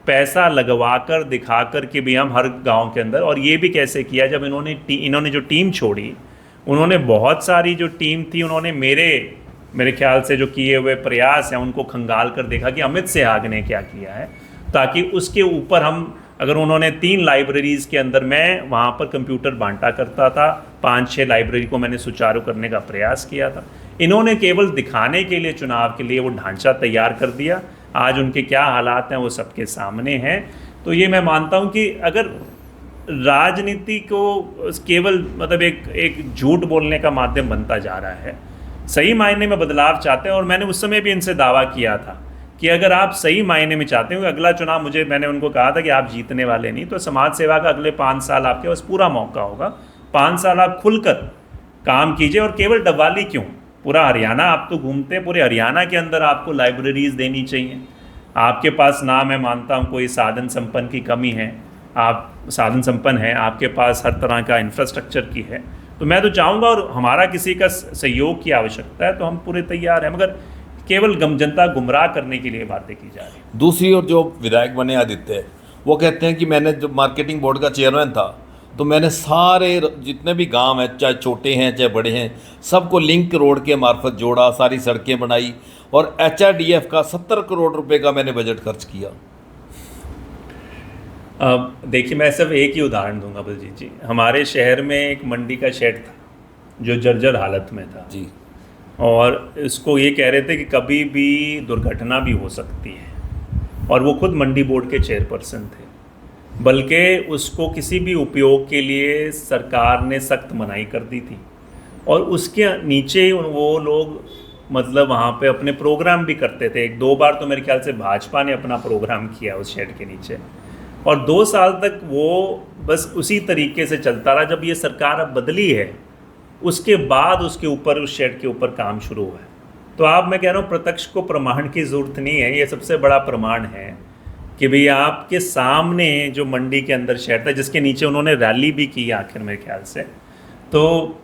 पैसा लगवाकर दिखाकर कि भी हम हर गांव के अंदर, और ये भी कैसे किया, जब इन्होंने जो टीम छोड़ी, उन्होंने बहुत सारी जो टीम थी, उन्होंने मेरे ख्याल से जो किए हुए प्रयास हैं उनको खंगाल कर देखा कि अमित सहवाग ने क्या किया है, ताकि उसके ऊपर हम, अगर उन्होंने 3 लाइब्रेरीज़ के अंदर, मैं वहाँ पर कंप्यूटर बांटा करता था, 5-6 लाइब्रेरी को मैंने सुचारू करने का प्रयास किया था। इन्होंने केवल दिखाने के लिए, चुनाव के लिए वो ढांचा तैयार कर दिया। आज उनके क्या हालात हैं वो सबके सामने हैं। तो ये मैं मानता हूँ कि अगर राजनीति को केवल मतलब एक झूठ बोलने का माध्यम बनता जा रहा है, सही मायने में बदलाव चाहते हैं, और मैंने उस समय भी इनसे दावा किया था कि अगर आप सही मायने में चाहते हो, अगला चुनाव, मैंने उनको कहा था कि आप जीतने वाले नहीं, तो समाज सेवा का अगले 5 साल आपके पास पूरा मौका होगा। 5 साल आप खुलकर काम कीजिए, और केवल डबवाली क्यों, पूरा हरियाणा आप तो घूमते हैं, पूरे हरियाणा के अंदर आपको लाइब्रेरीज़ देनी चाहिए। आपके पास ना, मैं मानता हूँ कोई साधन संपन्न की कमी है, आप साधन संपन्न हैं, आपके पास हर तरह का इंफ्रास्ट्रक्चर की है, तो मैं तो चाहूँगा, और हमारा किसी का सहयोग की आवश्यकता है तो हम पूरे तैयार हैं, मगर केवल जनता गुमराह करने के लिए बातें की जा रही हैं। दूसरी ओर जो विधायक बने आदित्य, वो कहते हैं कि मैंने जब मार्केटिंग बोर्ड का चेयरमैन था तो मैंने सारे जितने भी गांव हैं, चाहे छोटे हैं चाहे बड़े हैं, सबको लिंक रोड के मार्फत जोड़ा, सारी सड़कें बनाई, और HRDF का 70 करोड़ रुपए का मैंने बजट खर्च किया। अब देखिए, मैं सिर्फ एक ही उदाहरण दूंगा बलजीत जी। हमारे शहर में एक मंडी का शेड था जो जर्जर हालत में था जी, और इसको ये कह रहे थे कि कभी भी दुर्घटना भी हो सकती है, और वो खुद मंडी बोर्ड के चेयरपर्सन थे, बल्कि उसको किसी भी उपयोग के लिए सरकार ने सख्त मनाही कर दी थी, और उसके नीचे वो लोग मतलब वहाँ पे अपने प्रोग्राम भी करते थे। 1-2 बार तो मेरे ख्याल से भाजपा ने अपना प्रोग्राम किया उस शेड के नीचे, और 2 साल तक वो बस उसी तरीके से चलता रहा। जब ये सरकार अब बदली है, उसके बाद उसके ऊपर, उस शेड के ऊपर काम शुरू हुआ है। तो आप, मैं कह रहा हूँ, प्रत्यक्ष को प्रमाण की ज़रूरत नहीं है, ये सबसे बड़ा प्रमाण है कि भाई आपके सामने जो मंडी के अंदर शेड था, जिसके नीचे उन्होंने रैली भी की आखिर मेरे ख्याल से, तो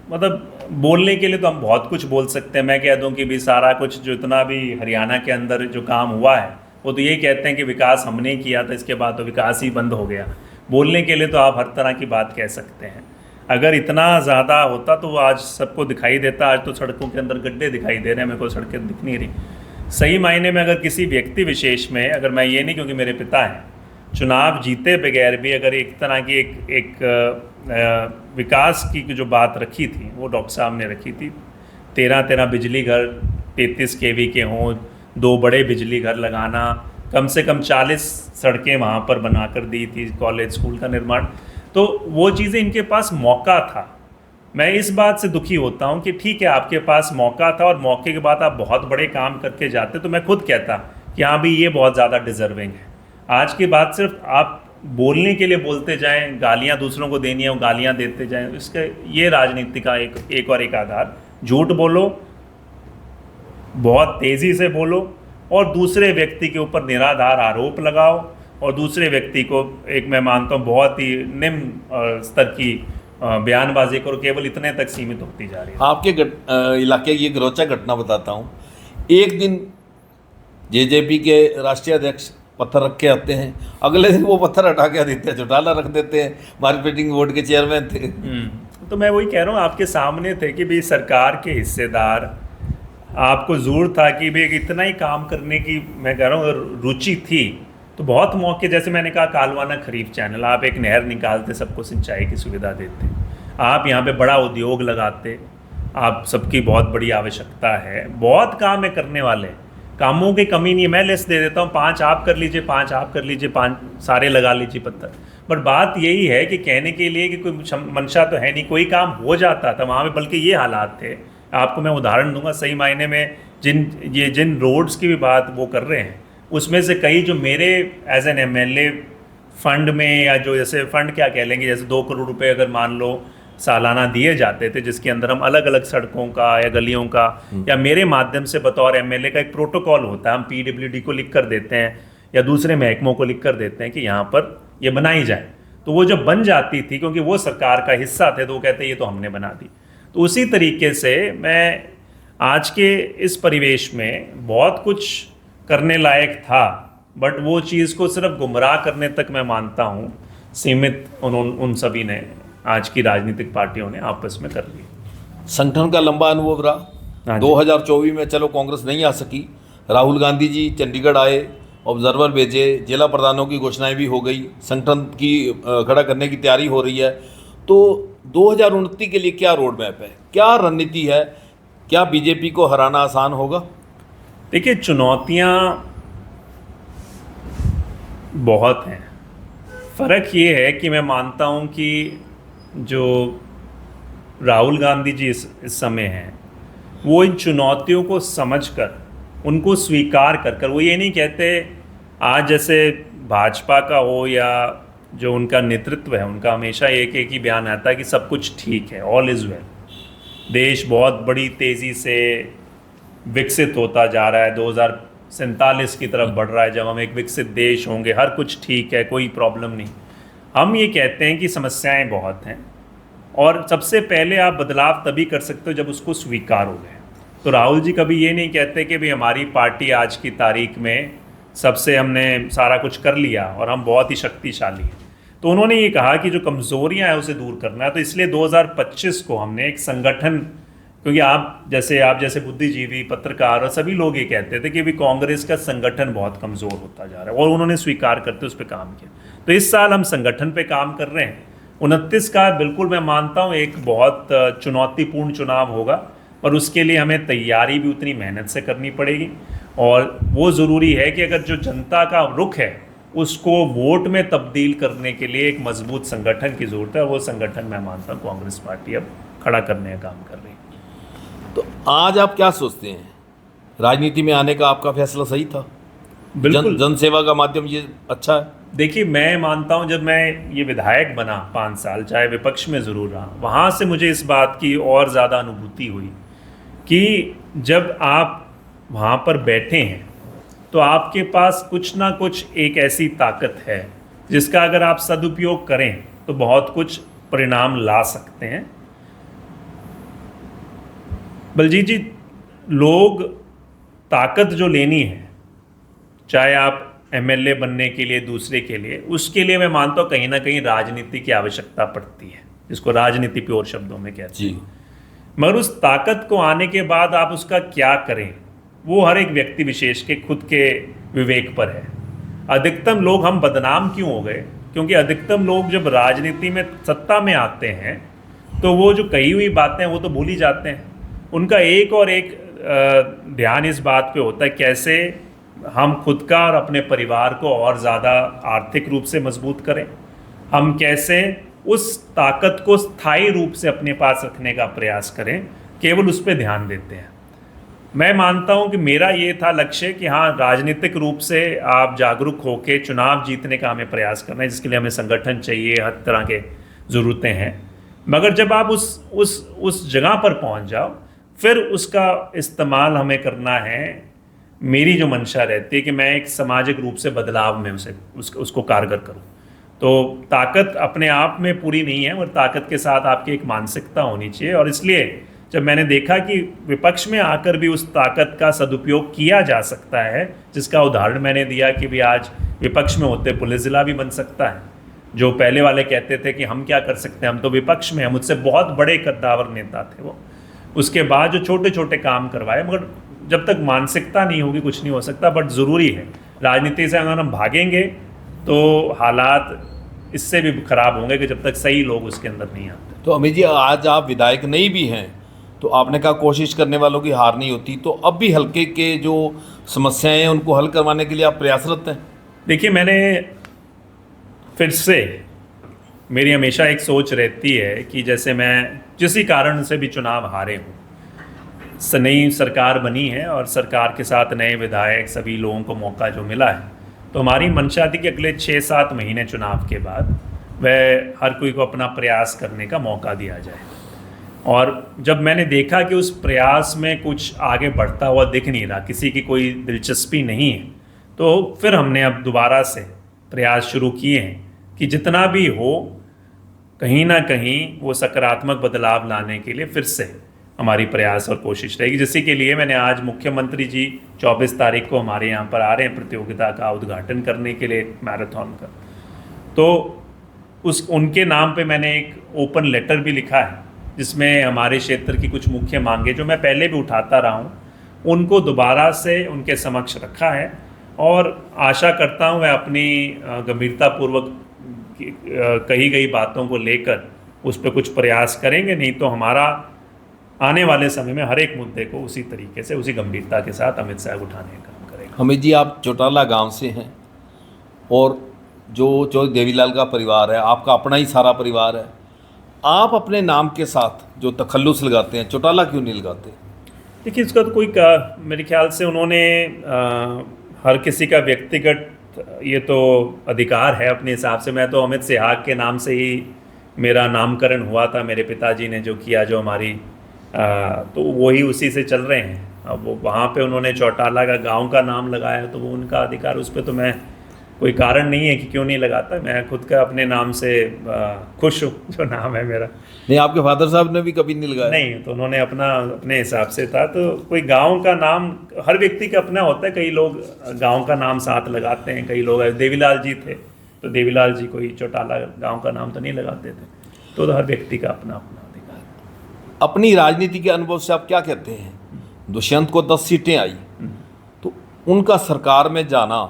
मतलब बोलने के लिए तो हम बहुत कुछ बोल सकते हैं। मैं कह दूं कि भी सारा कुछ जो इतना भी हरियाणा के अंदर जो काम हुआ है, वो तो ये कहते हैं कि विकास हमने किया था, इसके बाद तो विकास ही बंद हो गया। बोलने के लिए तो आप हर तरह की बात कह सकते हैं। अगर इतना ज़्यादा होता तो आज सबको दिखाई देता। आज तो सड़कों के अंदर गड्ढे दिखाई दे रहे हैं, मेरे को सड़कें दिख नहीं रही। सही मायने में अगर किसी व्यक्ति विशेष में, अगर मैं ये नहीं, क्योंकि मेरे पिता हैं, चुनाव जीते बगैर भी अगर एक तरह की एक विकास की जो बात रखी थी, वो डॉक्टर साहब ने रखी थी। 13 बिजली घर 33 kV के हों, 2 बड़े बिजली घर लगाना, कम से कम 40 सड़कें वहाँ पर बना कर दी थी, कॉलेज स्कूल का निर्माण। तो वो चीज़ें इनके पास मौका था। मैं इस बात से दुखी होता हूँ कि ठीक है, आपके पास मौका था और मौके के बाद आप बहुत बड़े काम करके जाते, तो मैं खुद कहता कि हाँ भी ये बहुत ज़्यादा डिज़र्विंग है। आज की बात सिर्फ आप बोलने के लिए बोलते जाएं, गालियां दूसरों को देनी है वो गालियां देते जाएं, इसके ये राजनीति का एक और एक आधार। झूठ बोलो, बहुत तेज़ी से बोलो, और दूसरे व्यक्ति के ऊपर निराधार आरोप लगाओ, और दूसरे व्यक्ति को, एक मैं मानता हूँ बहुत ही निम्न स्तर की बयानबाजी करो, केवल इतने तक सीमित होती जा रही है। आपके इलाके की एक रोचक घटना बताता हूँ। एक दिन जेजेपी के राष्ट्रीय अध्यक्ष पत्थर रख के आते हैं, अगले दिन वो पत्थर हटा के आदित्य चौटाला रख देते हैं। मार्केटिंग बोर्ड के चेयरमैन थे। तो मैं वही कह रहा हूँ, आपके सामने थे कि भाई सरकार के हिस्सेदार आपको ज़रूर था कि भाई इतना ही काम करने की, मैं कह रहा हूँ, रुचि थी तो बहुत मौके, जैसे मैंने कहा कालवाना खरीफ चैनल, आप एक नहर निकालते, सबको सिंचाई की सुविधा देते, आप यहाँ पे बड़ा उद्योग लगाते, आप सबकी बहुत बड़ी आवश्यकता है, बहुत काम है करने वाले, कामों की कमी नहीं है। मैं लिस्ट दे देता हूँ, 5 आप कर लीजिए, 5 आप कर लीजिए, 5 सारे लगा लीजिए पत्थर। बट बात यही है कि कहने के लिए कि कोई मंशा तो है नहीं, कोई काम हो जाता था वहाँ पे, बल्कि ये हालात थे। आपको मैं उदाहरण दूंगा, सही मायने में जिन रोड्स की भी बात वो कर रहे हैं, उसमें से कई जो मेरे एज एन एमएलए फंड में, या जो जैसे फंड क्या कह लेंगे, जैसे 2 करोड़ रुपए अगर मान लो सालाना दिए जाते थे, जिसके अंदर हम अलग अलग सड़कों का या गलियों का, या मेरे माध्यम से बतौर एमएलए का एक प्रोटोकॉल होता है, हम पीडब्ल्यूडी को लिख कर देते हैं या दूसरे महकमों को लिख कर देते हैं कि यहाँ पर ये बनाई जाए, तो वो जब बन जाती थी, क्योंकि वो सरकार का हिस्सा थे, तो वो कहते ये तो हमने बना दी। तो उसी तरीके से मैं आज के इस परिवेश में बहुत कुछ करने लायक था, बट वो चीज़ को सिर्फ गुमराह करने तक मैं मानता हूँ सीमित उन सभी ने, आज की राजनीतिक पार्टियों ने आपस में कर ली। संगठन का लंबा अनुभव रहा। हाँ जी। 2024 में चलो कांग्रेस नहीं आ सकी, राहुल गांधी जी चंडीगढ़ आए, ऑब्जर्वर भेजे, जिला प्रधानों की घोषणाएं भी हो गई, संगठन की खड़ा करने की तैयारी हो रही है। तो 2029 के लिए क्या रोड मैप है, क्या रणनीति है, क्या बीजेपी को हराना आसान होगा? देखिए, चुनौतियाँ बहुत हैं। फ़र्क ये है कि मैं मानता हूँ कि जो राहुल गांधी जी इस समय हैं, वो इन चुनौतियों को समझकर, उनको स्वीकार कर वो ये नहीं कहते, आज जैसे भाजपा का हो या जो उनका नेतृत्व है, उनका हमेशा एक ही बयान आता है कि सब कुछ ठीक है, ऑल इज़ वेल, देश बहुत बड़ी तेज़ी से विकसित होता जा रहा है, 2047 की तरफ बढ़ रहा है, जब हम एक विकसित देश होंगे, हर कुछ ठीक है, कोई प्रॉब्लम नहीं। हम ये कहते हैं कि समस्याएं बहुत हैं, और सबसे पहले आप बदलाव तभी कर सकते हो जब उसको स्वीकारोगे। तो राहुल जी कभी ये नहीं कहते कि भाई हमारी पार्टी आज की तारीख में सबसे हमने सारा कुछ कर लिया और हम बहुत ही शक्तिशाली हैं। तो उन्होंने ये कहा कि जो कमज़ोरियां हैं उसे दूर करना है। तो इसलिए 2025 को हमने एक संगठन, क्योंकि आप जैसे बुद्धिजीवी, पत्रकार और सभी लोग ये कहते थे कि भी कांग्रेस का संगठन बहुत कमज़ोर होता जा रहा है, और उन्होंने स्वीकार करते उस पर काम किया। तो इस साल हम संगठन पे काम कर रहे हैं। 29 का बिल्कुल मैं मानता हूँ एक बहुत चुनौतीपूर्ण चुनाव होगा, और उसके लिए हमें तैयारी भी उतनी मेहनत से करनी पड़ेगी। और वो ज़रूरी है कि अगर जो जनता का रुख है उसको वोट में तब्दील करने के लिए एक मजबूत संगठन की ज़रूरत है, और वो संगठन मैं मानता हूँ कांग्रेस पार्टी अब खड़ा करने का काम कर रही है। तो आज आप क्या सोचते हैं, राजनीति में आने का आपका फैसला सही था? बिल्कुल। जनसेवा का माध्यम ये अच्छा है। देखिए, मैं मानता हूं, जब मैं ये विधायक बना 5 साल, चाहे विपक्ष में ज़रूर रहा, वहाँ से मुझे इस बात की और ज़्यादा अनुभूति हुई कि जब आप वहाँ पर बैठे हैं तो आपके पास कुछ ना कुछ एक ऐसी ताकत है जिसका अगर आप सदुपयोग करें तो बहुत कुछ परिणाम ला सकते हैं। बलजीत जी, लोग ताकत जो लेनी है, चाहे आप एमएलए बनने के लिए, दूसरे के लिए, उसके लिए मैं मानता हूँ कहीं ना कहीं राजनीति की आवश्यकता पड़ती है, जिसको राजनीति प्योर शब्दों में कहते हैं। मगर उस ताकत को आने के बाद आप उसका क्या करें, वो हर एक व्यक्ति विशेष के खुद के विवेक पर है। अधिकतम लोग, हम बदनाम क्यों हो गए, क्योंकि अधिकतम लोग जब राजनीति में, सत्ता में आते हैं, तो वो जो कही हुई बातें वो तो भूल ही जाते हैं। उनका एक और एक ध्यान इस बात पे होता है कैसे हम खुद का और अपने परिवार को और ज़्यादा आर्थिक रूप से मजबूत करें, हम कैसे उस ताकत को स्थायी रूप से अपने पास रखने का प्रयास करें, केवल उस पर ध्यान देते हैं। मैं मानता हूं कि मेरा ये था लक्ष्य कि हाँ, राजनीतिक रूप से आप जागरूक होकर चुनाव जीतने का हमें प्रयास करना है, जिसके लिए हमें संगठन चाहिए, हर तरह के ज़रूरतें हैं। मगर जब आप उस जगह पर पहुंच जाओ, फिर उसका इस्तेमाल हमें करना है। मेरी जो मंशा रहती है कि मैं एक सामाजिक रूप से बदलाव में उसको कारगर करूं। तो ताकत अपने आप में पूरी नहीं है, और ताकत के साथ आपकी एक मानसिकता होनी चाहिए। और इसलिए जब मैंने देखा कि विपक्ष में आकर भी उस ताकत का सदुपयोग किया जा सकता है, जिसका उदाहरण मैंने दिया कि भी आज विपक्ष में होते पुलिस ज़िला भी बन सकता है। जो पहले वाले कहते थे कि हम क्या कर सकते हैं, हम तो विपक्ष में हैं, मुझसे बहुत बड़े कद्दावर नेता थे वो। उसके बाद जो छोटे छोटे काम करवाए, मगर जब तक मानसिकता नहीं होगी कुछ नहीं हो सकता, बट ज़रूरी है राजनीति से अगर हम भागेंगे तो हालात इससे भी खराब होंगे कि जब तक सही लोग उसके अंदर नहीं आते। तो अमित जी, आज आप विधायक नहीं भी हैं, तो आपने कहा कोशिश करने वालों की हार नहीं होती, तो अब भी हल्के के जो समस्याएं हैं उनको हल करवाने के लिए आप प्रयासरत हैं? देखिए, मैंने फिर से मेरी हमेशा एक सोच रहती है कि जैसे मैं जिस कारण से भी चुनाव हारे हूँ, नई सरकार बनी है और सरकार के साथ नए विधायक सभी लोगों को मौका जो मिला है, तो हमारी मंशा थी कि अगले 6-7 महीने चुनाव के बाद वह हर कोई को अपना प्रयास करने का मौका दिया जाए। और जब मैंने देखा कि उस प्रयास में कुछ आगे बढ़ता हुआ दिख नहीं रहा, किसी की कोई दिलचस्पी नहीं है, तो फिर हमने अब दोबारा से प्रयास शुरू किए हैं कि जितना भी हो कहीं ना कहीं वो सकारात्मक बदलाव लाने के लिए फिर से हमारी प्रयास और कोशिश रहेगी। जिसके के लिए मैंने आज मुख्यमंत्री जी 24 तारीख को हमारे यहाँ पर आ रहे हैं प्रतियोगिता का उद्घाटन करने के लिए, मैराथन का, तो उनके नाम पे मैंने एक ओपन लेटर भी लिखा है जिसमें हमारे क्षेत्र की कुछ मुख्य मांगे जो मैं पहले भी उठाता रहा हूँ उनको दोबारा से उनके समक्ष रखा है, और आशा करता हूँ वह अपनी गंभीरतापूर्वक कही गई बातों को लेकर उस पर कुछ प्रयास करेंगे। नहीं तो हमारा आने वाले समय में हर एक मुद्दे को उसी तरीके से, उसी गंभीरता के साथ अमित साहब उठाने का काम करेंगे। अमित जी, आप चौटाला गांव से हैं और जो देवीलाल का परिवार है आपका अपना ही सारा परिवार है, आप अपने नाम के साथ जो तखल्लुस लगाते हैं, चौटाला क्यों नहीं लगाते? देखिए, इसका तो कोई मेरे ख्याल से उन्होंने हर किसी का व्यक्तिगत ये तो अधिकार है अपने हिसाब से। मैं तो अमित सिहाग के नाम से ही मेरा नामकरण हुआ था, मेरे पिताजी ने जो किया, जो हमारी तो वही उसी से चल रहे हैं। अब वो वहाँ पे उन्होंने चौटाला का गांव का नाम लगाया तो वो उनका अधिकार, उस पर तो मैं कोई कारण नहीं है कि क्यों नहीं लगाता। मैं खुद का अपने नाम से खुश हूँ जो नाम है मेरा। नहीं, आपके फादर साहब ने भी कभी नहीं लगाया? नहीं, तो उन्होंने अपने हिसाब से था। तो कोई गांव का नाम हर व्यक्ति का अपना होता है, कई लोग गांव का नाम साथ लगाते हैं, कई लोग, देवीलाल जी थे तो देवीलाल जी कोई चौटाला गांव का नाम तो नहीं लगाते थे। तो हर व्यक्ति का अपना अपना अधिकार। अपनी राजनीति के अनुभव से आप क्या कहते हैं? दुष्यंत को 10 सीटें आई, तो उनका सरकार में जाना,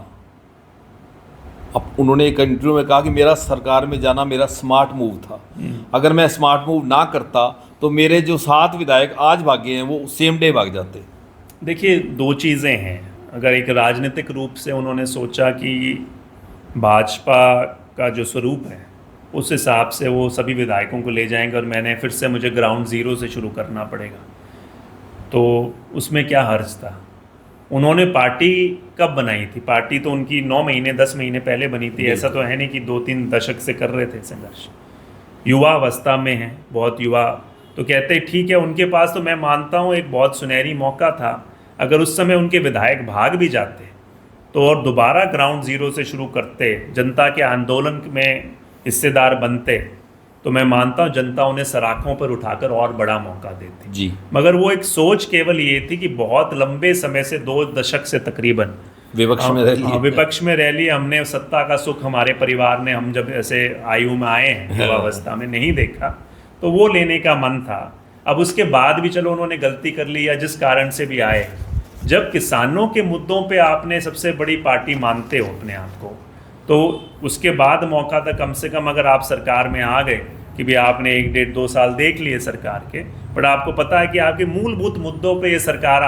अब उन्होंने एक इंटरव्यू में कहा कि मेरा सरकार में जाना मेरा स्मार्ट मूव था, अगर मैं स्मार्ट मूव ना करता तो मेरे जो 7 विधायक आज भागे हैं वो सेम डे भाग जाते। देखिए, 2 चीज़ें हैं। अगर एक राजनीतिक रूप से उन्होंने सोचा कि भाजपा का जो स्वरूप है उस हिसाब से वो सभी विधायकों को ले जाएंगे और मैंने फिर से मुझे ग्राउंड ज़ीरो से शुरू करना पड़ेगा, तो उसमें क्या हर्ज था? उन्होंने पार्टी कब बनाई थी? पार्टी तो उनकी 9 महीने 10 महीने पहले बनी थी। ऐसा तो है नहीं कि 2-3 दशक से कर रहे थे संघर्ष। युवा अवस्था में हैं, बहुत युवा, तो कहते ठीक है, उनके पास तो मैं मानता हूँ एक बहुत सुनहरी मौका था। अगर उस समय उनके विधायक भाग भी जाते तो और दोबारा ग्राउंड ज़ीरो से शुरू करते, जनता के आंदोलन में हिस्सेदार बनते, तो मैं मानता हूँ जनता उन्हें सराखों पर उठाकर और बड़ा मौका देती जी। मगर वो एक सोच केवल ये थी कि बहुत लंबे समय से 2 दशक से तकरीबन विपक्ष में रह लिया। विपक्ष में रह लिया हमने। सत्ता का सुख हमारे परिवार ने, हम जब ऐसे आयु में आए हैं, युवावस्था में, नहीं देखा, तो वो लेने का मन था। अब उसके बाद भी चलो उन्होंने गलती कर ली या जिस कारण से भी आए, जब किसानों के मुद्दों पे आपने सबसे बड़ी पार्टी मानते हो अपने आप को, तो उसके बाद मौका था कम से कम, अगर आप सरकार में आ गए कि भी आपने 1 डेढ़ 2 साल देख लिए सरकार के, बट आपको पता है कि आपके मूलभूत मुद्दों पे ये सरकार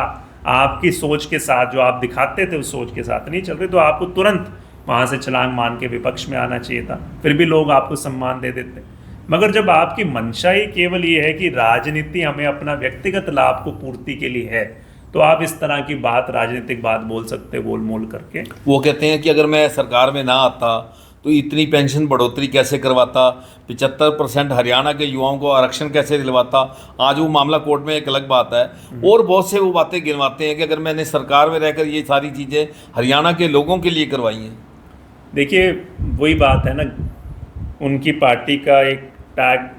आपकी सोच के साथ, जो आप दिखाते थे उस सोच के साथ नहीं चल रही, तो आपको तुरंत वहाँ से छलांग मान के विपक्ष में आना चाहिए था। फिर भी लोग आपको सम्मान दे देते। मगर जब आपकी मंशा ही केवल ये है कि राजनीति हमें अपना व्यक्तिगत लाभ को पूर्ति के लिए है, तो आप इस तरह की बात, राजनीतिक बात बोल सकते गोल मोल करके। वो कहते हैं कि अगर मैं सरकार में ना आता तो इतनी पेंशन बढ़ोतरी कैसे करवाता, 75% हरियाणा के युवाओं को आरक्षण कैसे दिलवाता। आज वो मामला कोर्ट में एक अलग बात है, और बहुत से वो बातें गिनवाते हैं कि अगर मैंने सरकार में रहकर ये सारी चीज़ें हरियाणा के लोगों के लिए करवाई हैं। देखिए, वही बात है ना, उनकी पार्टी का एक टैग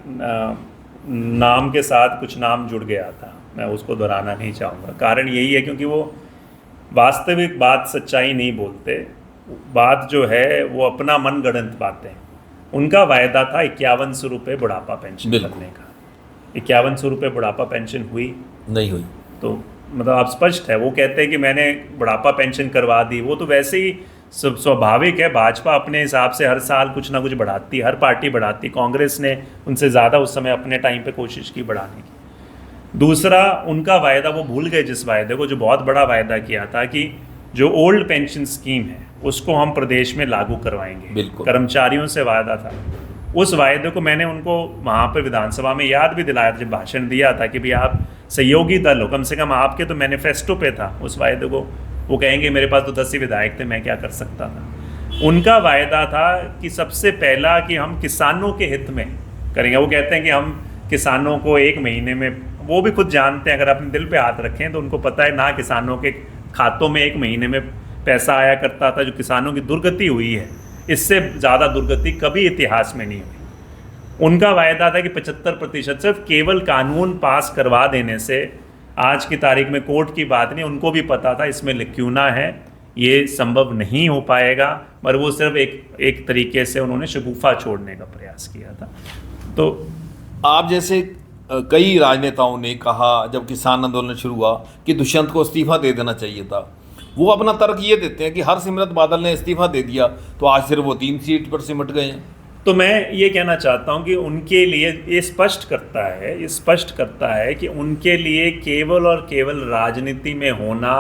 नाम के साथ कुछ नाम जुड़ गया था, मैं उसको दोहराना नहीं चाहूँगा। कारण यही है क्योंकि वो वास्तविक बात, सच्चाई नहीं बोलते। बात जो है वो अपना मनगढ़ंत बातें। उनका वायदा था 5100 रुपये बुढ़ापा पेंशन करने का। 5100 रुपये बुढ़ापा पेंशन हुई? नहीं हुई। तो मतलब आप स्पष्ट है, वो कहते हैं कि मैंने बुढ़ापा पेंशन करवा दी। वो तो वैसे ही स्वाभाविक है, भाजपा अपने हिसाब से हर साल कुछ ना कुछ बढ़ाती, हर पार्टी बढ़ाती। कांग्रेस ने उनसे ज़्यादा उस समय अपने टाइम पे कोशिश की बढ़ाने की। दूसरा, उनका वायदा वो भूल गए, जिस वायदे को, जो बहुत बड़ा वायदा किया था कि जो ओल्ड पेंशन स्कीम है उसको हम प्रदेश में लागू करवाएंगे। बिल्कुल। कर्मचारियों से वायदा था। उस वायदे को मैंने उनको वहाँ पर विधानसभा में याद भी दिलाया, जब भाषण दिया था कि भाई आप सहयोगी दल हो, कम से कम आपके तो मैनिफेस्टो पे था उस वायदे को। वो कहेंगे मेरे पास तो 10 ही विधायक थे, मैं क्या कर सकता था। उनका वायदा था कि सबसे पहला कि हम किसानों के हित में करेंगे। वो कहते हैं कि हम किसानों को 1 महीने में, वो भी खुद जानते हैं, अगर अपने दिल पे हाथ रखें तो उनको पता है ना, किसानों के खातों में 1 महीने में पैसा आया करता था। जो किसानों की दुर्गति हुई है, इससे ज़्यादा दुर्गति कभी इतिहास में नहीं हुई। उनका वायदा था कि 75% सिर्फ केवल कानून पास करवा देने से, आज की तारीख में कोर्ट की बात नहीं, उनको भी पता था इसमें लिक्यूना है, ये संभव नहीं हो पाएगा, पर वो सिर्फ एक तरीके से उन्होंने शगुफा छोड़ने का प्रयास किया था। तो आप जैसे कई राजनेताओं ने कहा जब किसान आंदोलन शुरू हुआ कि दुष्यंत को इस्तीफा दे देना चाहिए था। वो अपना तर्क ये देते हैं कि हरसिमरत बादल ने इस्तीफा दे दिया तो आज सिर्फ वो 3 सीट पर सिमट गए हैं। तो मैं ये कहना चाहता हूँ कि उनके लिए ये स्पष्ट करता है कि उनके लिए केवल और केवल राजनीति में होना,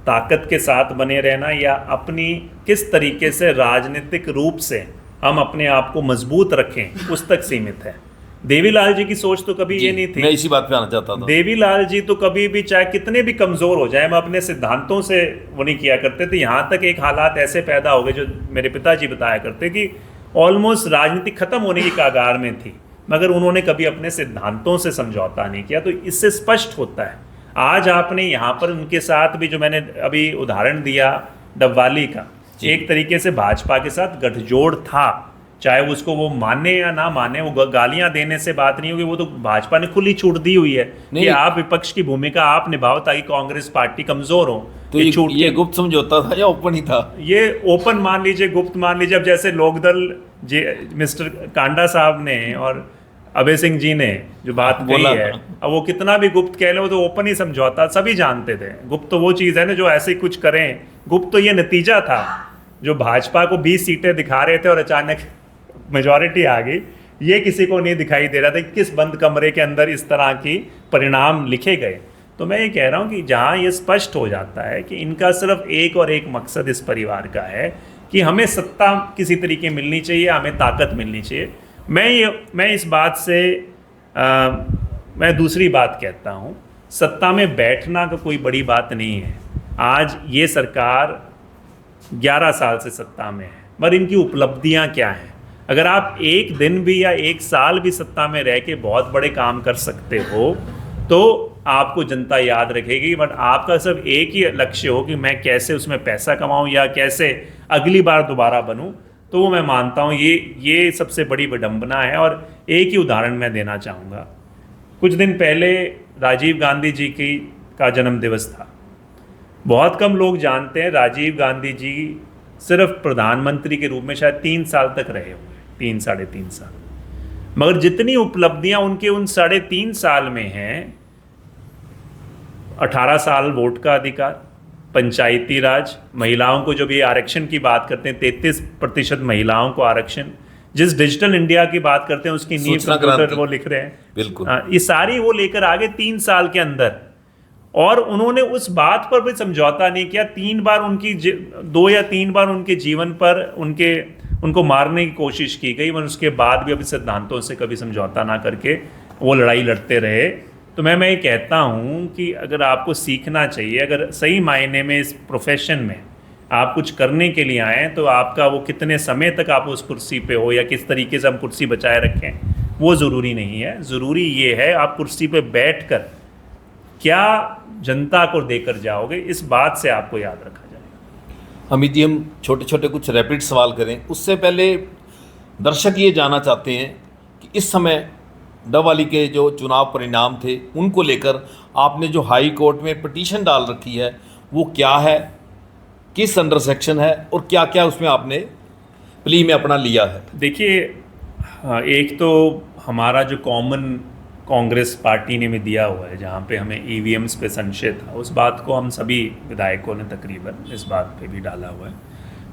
ताकत के साथ बने रहना, या अपनी किस तरीके से राजनीतिक रूप से हम अपने आप को मजबूत रखें, उस तक सीमित है। देवीलाल जी की सोच तो कभी ये नहीं थी। मैं इसी बात पे आना चाहता था। देवीलाल जी तो कभी भी, चाहे कितने भी कमज़ोर हो जाए, मैं अपने सिद्धांतों से वो नहीं किया करते थे। यहाँ तक एक हालात ऐसे पैदा हो गए, जो मेरे पिताजी बताया करते कि ऑलमोस्ट राजनीति खत्म होने की कगार में थी, मगर उन्होंने कभी अपने सिद्धांतों से समझौता नहीं किया। तो इससे स्पष्ट होता है। आज आपने यहाँ पर उनके साथ भी, जो मैंने अभी उदाहरण दिया डबवाली का, एक तरीके से भाजपा के साथ गठजोड़ था। चाहे उसको वो माने या ना माने, वो गालियां देने से बात नहीं होगी, वो तो भाजपा ने खुली छूट दी हुई है कि आप विपक्ष की भूमिका आप निभाओ ताकि कांग्रेस पार्टी कमजोर हो। तो ये गुप्त समझौता था या ओपन ही था? ये ओपन मान लीजिए, गुप्त मान लीजिए। अब जैसे लोकदल मिस्टर कांडा साहब ने और अभय सिंह जी ने जो बात कही है, अब वो कितना भी गुप्त कह ले, वो तो ओपन ही समझौता, सभी जानते थे। गुप्त तो वो चीज़ है ना जो ऐसे ही कुछ करें। गुप्त तो ये नतीजा था, जो भाजपा को 20 सीटें दिखा रहे थे और अचानक मेजॉरिटी आ गई। ये किसी को नहीं दिखाई दे रहा था कि किस बंद कमरे के अंदर इस तरह की परिणाम लिखे गए। तो मैं ये कह रहा हूँ कि जहाँ ये स्पष्ट हो जाता है कि इनका सिर्फ एक और एक मकसद इस परिवार का है कि हमें सत्ता किसी तरीके मिलनी चाहिए, हमें ताकत मिलनी चाहिए। मैं इस बात से मैं दूसरी बात कहता हूँ, सत्ता में बैठना का कोई बड़ी बात नहीं है। आज ये सरकार 11 साल से सत्ता में है, पर इनकी उपलब्धियाँ क्या हैं? अगर आप एक दिन भी या एक साल भी सत्ता में रह के बहुत बड़े काम कर सकते हो तो आपको जनता याद रखेगी। बट आपका सिर्फ एक ही लक्ष्य हो कि मैं कैसे उसमें पैसा कमाऊं या कैसे अगली बार दोबारा बनूं, तो वो मैं मानता हूं ये सबसे बड़ी विडंबना है। और एक ही उदाहरण मैं देना चाहूँगा। कुछ दिन पहले राजीव गांधी जी का जन्म दिवस था। बहुत कम लोग जानते हैं राजीव गांधी जी सिर्फ प्रधानमंत्री के रूप में शायद 3 साल तक रहे होंगे, 3 साढ़े 3 साल। मगर जितनी उपलब्धियां उनके उन 3.5 साल में हैं, 18 साल वोट का अधिकार, पंचायती राज, महिलाओं को जो भी आरक्षण की बात करते हैं 33% महिलाओं को आरक्षण, जिस डिजिटल इंडिया की बात करते हैं उसकी नींव कंप्यूटर वो लिख रहे हैं, बिल्कुल ये सारी वो लेकर आगे 3 साल के अंदर। और उन्होंने उस बात पर भी समझौता नहीं किया। 3 बार उनकी 2 या 3 बार उनके जीवन पर उनको मारने की कोशिश की गई, मगर उसके बाद भी अभी सिद्धांतों से कभी समझौता ना करके वो लड़ाई लड़ते रहे। तो मैं ये कहता हूँ कि अगर आपको सीखना चाहिए, अगर सही मायने में इस प्रोफेशन में आप कुछ करने के लिए आए तो आपका वो कितने समय तक आप उस कुर्सी पे हो या किस तरीके से हम कुर्सी बचाए रखें, वो ज़रूरी नहीं है। ज़रूरी ये है आप कुर्सी पे बैठ कर क्या जनता को देकर जाओगे, इस बात से आपको याद रखा जाएगा। अमित जी, हम छोटे छोटे कुछ रैपिड सवाल करें उससे पहले दर्शक ये जानना चाहते हैं कि इस समय डबवाली के जो चुनाव परिणाम थे उनको लेकर आपने जो हाई कोर्ट में पिटीशन डाल रखी है वो क्या है, किस अंडर सेक्शन है और क्या क्या उसमें आपने प्ली में अपना लिया है? देखिए, एक तो हमारा जो कॉमन कांग्रेस पार्टी ने भी दिया हुआ है, जहाँ पे हमें ईवीएम्स पे संशय था, उस बात को हम सभी विधायकों ने तकरीबन इस बात पे भी डाला हुआ है।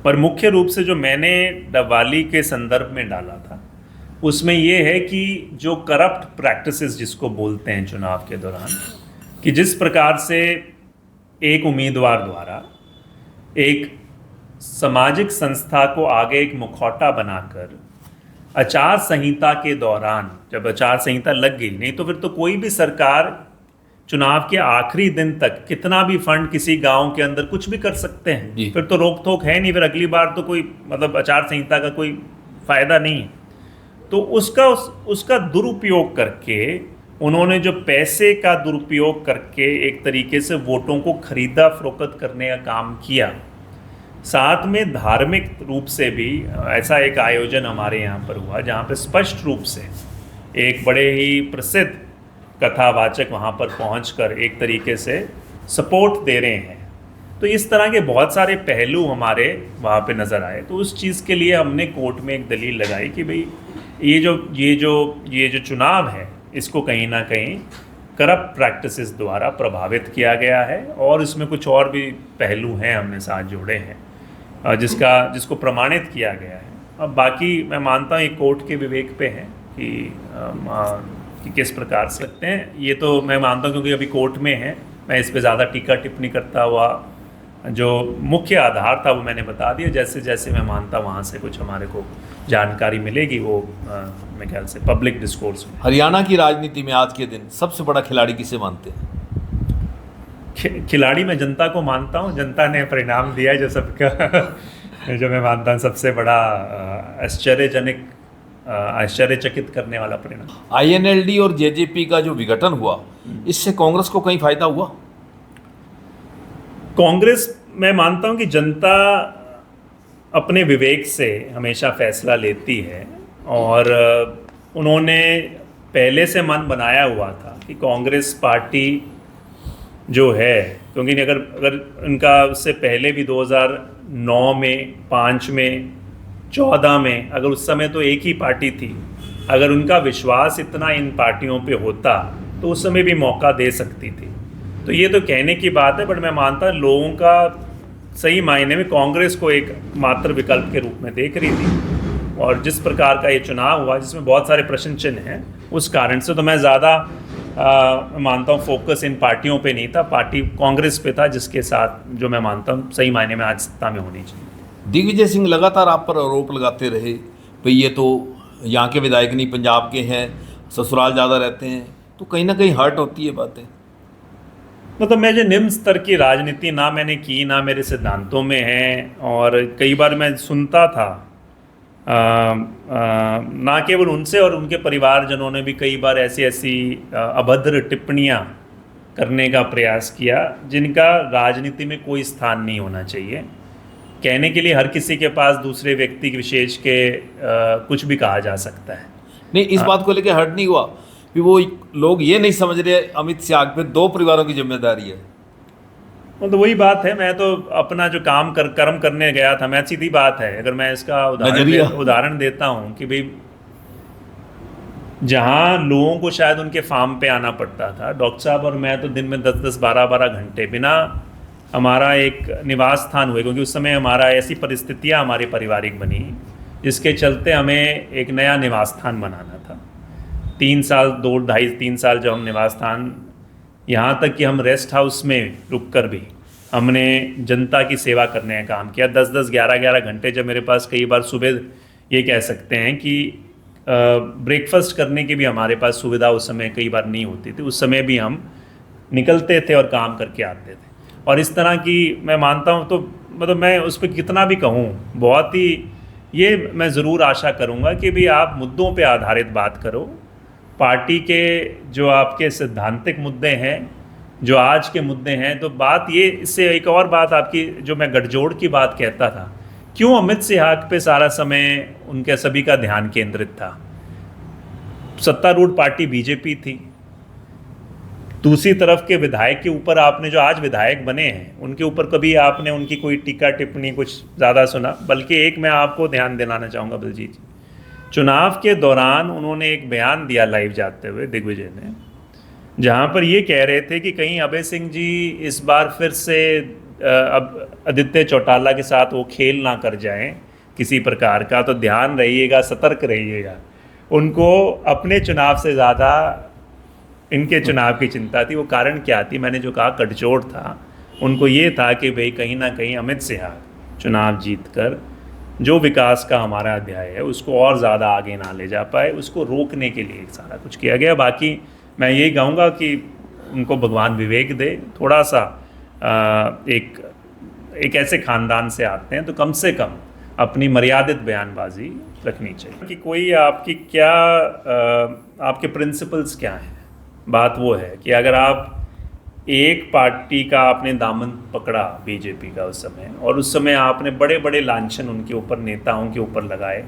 पर मुख्य रूप से जो मैंने डबवाली के संदर्भ में डाला था उसमें ये है कि जो करप्ट प्रैक्टिसेस जिसको बोलते हैं चुनाव के दौरान, कि जिस प्रकार से एक उम्मीदवार द्वारा एक सामाजिक संस्था को आगे एक मुखौटा बनाकर आचार संहिता के दौरान, जब आचार संहिता लग गई, नहीं तो फिर तो कोई भी सरकार चुनाव के आखिरी दिन तक कितना भी फंड किसी गांव के अंदर कुछ भी कर सकते हैं, फिर तो रोक टोक है नहीं, फिर अगली बार तो कोई मतलब आचार संहिता का कोई फायदा नहीं है। तो उसका दुरुपयोग करके उन्होंने जो पैसे का दुरुपयोग करके एक तरीके से वोटों को खरीदा फरोख्त करने का काम किया, साथ में धार्मिक रूप से भी ऐसा एक आयोजन हमारे यहाँ पर हुआ जहाँ पे स्पष्ट रूप से एक बड़े ही प्रसिद्ध कथावाचक वहाँ पर पहुँचकर एक तरीके से सपोर्ट दे रहे हैं। तो इस तरह के बहुत सारे पहलू हमारे वहाँ पे नज़र आए। तो उस चीज़ के लिए हमने कोर्ट में एक दलील लगाई कि भाई ये जो चुनाव है इसको कहीं ना कहीं करप्ट प्रैक्टिसेस द्वारा प्रभावित किया गया है, और इसमें कुछ और भी पहलू हैं हमने साथ जोड़े हैं जिसको प्रमाणित किया गया है। अब बाकी मैं मानता हूँ ये कोर्ट के विवेक पे है कि किस प्रकार से सकते हैं। ये तो मैं मानता हूँ क्योंकि अभी कोर्ट में है, मैं इस पे ज़्यादा टीका टिप्पणी करता हुआ जो मुख्य आधार था वो मैंने बता दिया। जैसे जैसे मैं मानता वहाँ से कुछ हमारे को जानकारी मिलेगी वो मेरे ख्याल से पब्लिक डिस्कोर्स में। हरियाणा की राजनीति में आज के दिन सबसे बड़ा खिलाड़ी किसे मानते हैं? खिलाड़ी मैं जनता को मानता हूँ। जनता ने परिणाम दिया है जो सबका जो मैं मानता हूँ सबसे बड़ा आश्चर्यचकित करने वाला परिणाम। आईएनएलडी और जेजेपी का जो विघटन हुआ, इससे कांग्रेस को कहीं फायदा हुआ? कांग्रेस, मैं मानता हूँ कि जनता अपने विवेक से हमेशा फैसला लेती है, और उन्होंने पहले से मन बनाया हुआ था कि कांग्रेस पार्टी जो है, क्योंकि अगर उनका उससे पहले भी 2009 में, 5 में, 14 में, अगर उस समय तो एक ही पार्टी थी, अगर उनका विश्वास इतना इन पार्टियों पे होता तो उस समय भी मौका दे सकती थी। तो ये तो कहने की बात है, बट मैं मानता लोगों का सही मायने में कांग्रेस को एक मात्र विकल्प के रूप में देख रही थी, और जिस प्रकार का ये चुनाव हुआ जिसमें बहुत सारे प्रश्न चिन्ह हैं, उस कारण से तो मैं ज़्यादा मानता हूँ फोकस इन पार्टियों पे नहीं था, पार्टी कांग्रेस पे था, जिसके साथ जो मैं मानता हूँ सही मायने में आज सत्ता में होनी चाहिए। दिग्विजय सिंह लगातार आप पर आरोप लगाते रहे भाई ये तो यहाँ के विधायक नहीं, पंजाब के हैं, ससुराल ज़्यादा रहते हैं, तो कहीं ना कहीं हर्ट होती है बातें। मतलब मैं जो निम्न स्तर की राजनीति ना मैंने की, ना मेरे सिद्धांतों में है, और कई बार मैं सुनता था ना केवल उनसे और उनके परिवारजनों ने भी कई बार ऐसी अभद्र टिप्पणियाँ करने का प्रयास किया जिनका राजनीति में कोई स्थान नहीं होना चाहिए। कहने के लिए हर किसी के पास दूसरे व्यक्ति विशेष के कुछ भी कहा जा सकता है। नहीं, इस बात को लेकर हर्ट नहीं हुआ कि वो लोग ये नहीं समझ रहे अमित शाह पे 2 परिवारों की जिम्मेदारी है? तो वही बात है, मैं तो अपना जो कर्म करने गया था, मैं सीधी बात है, अगर मैं इसका उदाहरण देता हूँ कि भाई जहाँ लोगों को शायद उनके फार्म पे आना पड़ता था, डॉक्टर साहब और मैं तो दिन में 10-10, 12-12 घंटे बिना हमारा एक निवास स्थान हुए, क्योंकि उस समय हमारा ऐसी परिस्थितियाँ हमारी पारिवारिक बनी जिसके चलते हमें एक नया निवास स्थान बनाना था। 3 साल, 2-2.5-3 साल जब हम निवास स्थान, यहाँ तक कि हम रेस्ट हाउस में रुककर भी हमने जनता की सेवा करने का काम किया। 10-10, 11-11 घंटे जब मेरे पास कई बार सुबह ये कह सकते हैं कि ब्रेकफास्ट करने की भी हमारे पास सुविधा उस समय कई बार नहीं होती थी, उस समय भी हम निकलते थे और काम करके आते थे। और इस तरह की मैं मानता हूँ, तो मतलब मैं उस पर कितना भी कहूँ, बहुत ही ये मैं ज़रूर आशा करूँगा कि भी आप मुद्दों पे आधारित बात करो। पार्टी के जो आपके सैद्धांतिक मुद्दे हैं, जो आज के मुद्दे हैं, तो बात ये, इससे एक और बात आपकी जो मैं गठजोड़ की बात कहता था, क्यों अमित शाह पे सारा समय उनके सभी का ध्यान केंद्रित था? सत्तारूढ़ पार्टी बीजेपी थी, दूसरी तरफ के विधायक के ऊपर आपने जो आज विधायक बने हैं उनके ऊपर कभी आपने उनकी कोई टीका टिप्पणी कुछ ज़्यादा सुना? बल्कि एक मैं आपको ध्यान दिलाना चाहूँगा बलजीत जी, चुनाव के दौरान उन्होंने एक बयान दिया लाइव जाते हुए दिग्विजय ने, जहाँ पर ये कह रहे थे कि कहीं अभय सिंह जी इस बार फिर से अब आदित्य चौटाला के साथ वो खेल ना कर जाएं किसी प्रकार का, तो ध्यान रहिएगा, सतर्क रहिएगा। उनको अपने चुनाव से ज़्यादा इनके चुनाव की चिंता थी। वो कारण क्या थी? मैंने जो कहा गठजोड़ था। उनको ये था कि भाई कहीं ना कहीं अमित शाह चुनाव जीत कर जो विकास का हमारा अध्याय है उसको और ज़्यादा आगे ना ले जा पाए, उसको रोकने के लिए सारा कुछ किया गया। बाकी मैं यही कहूँगा कि उनको भगवान विवेक दे, थोड़ा सा एक ऐसे ख़ानदान से आते हैं तो कम से कम अपनी मर्यादित बयानबाजी रखनी चाहिए कि कोई आपकी क्या आपके प्रिंसिपल्स क्या हैं। बात वो है कि अगर आप एक पार्टी का आपने दामन पकड़ा बीजेपी का उस समय, और उस समय आपने बड़े बड़े लांछन उनके ऊपर, नेताओं के ऊपर लगाए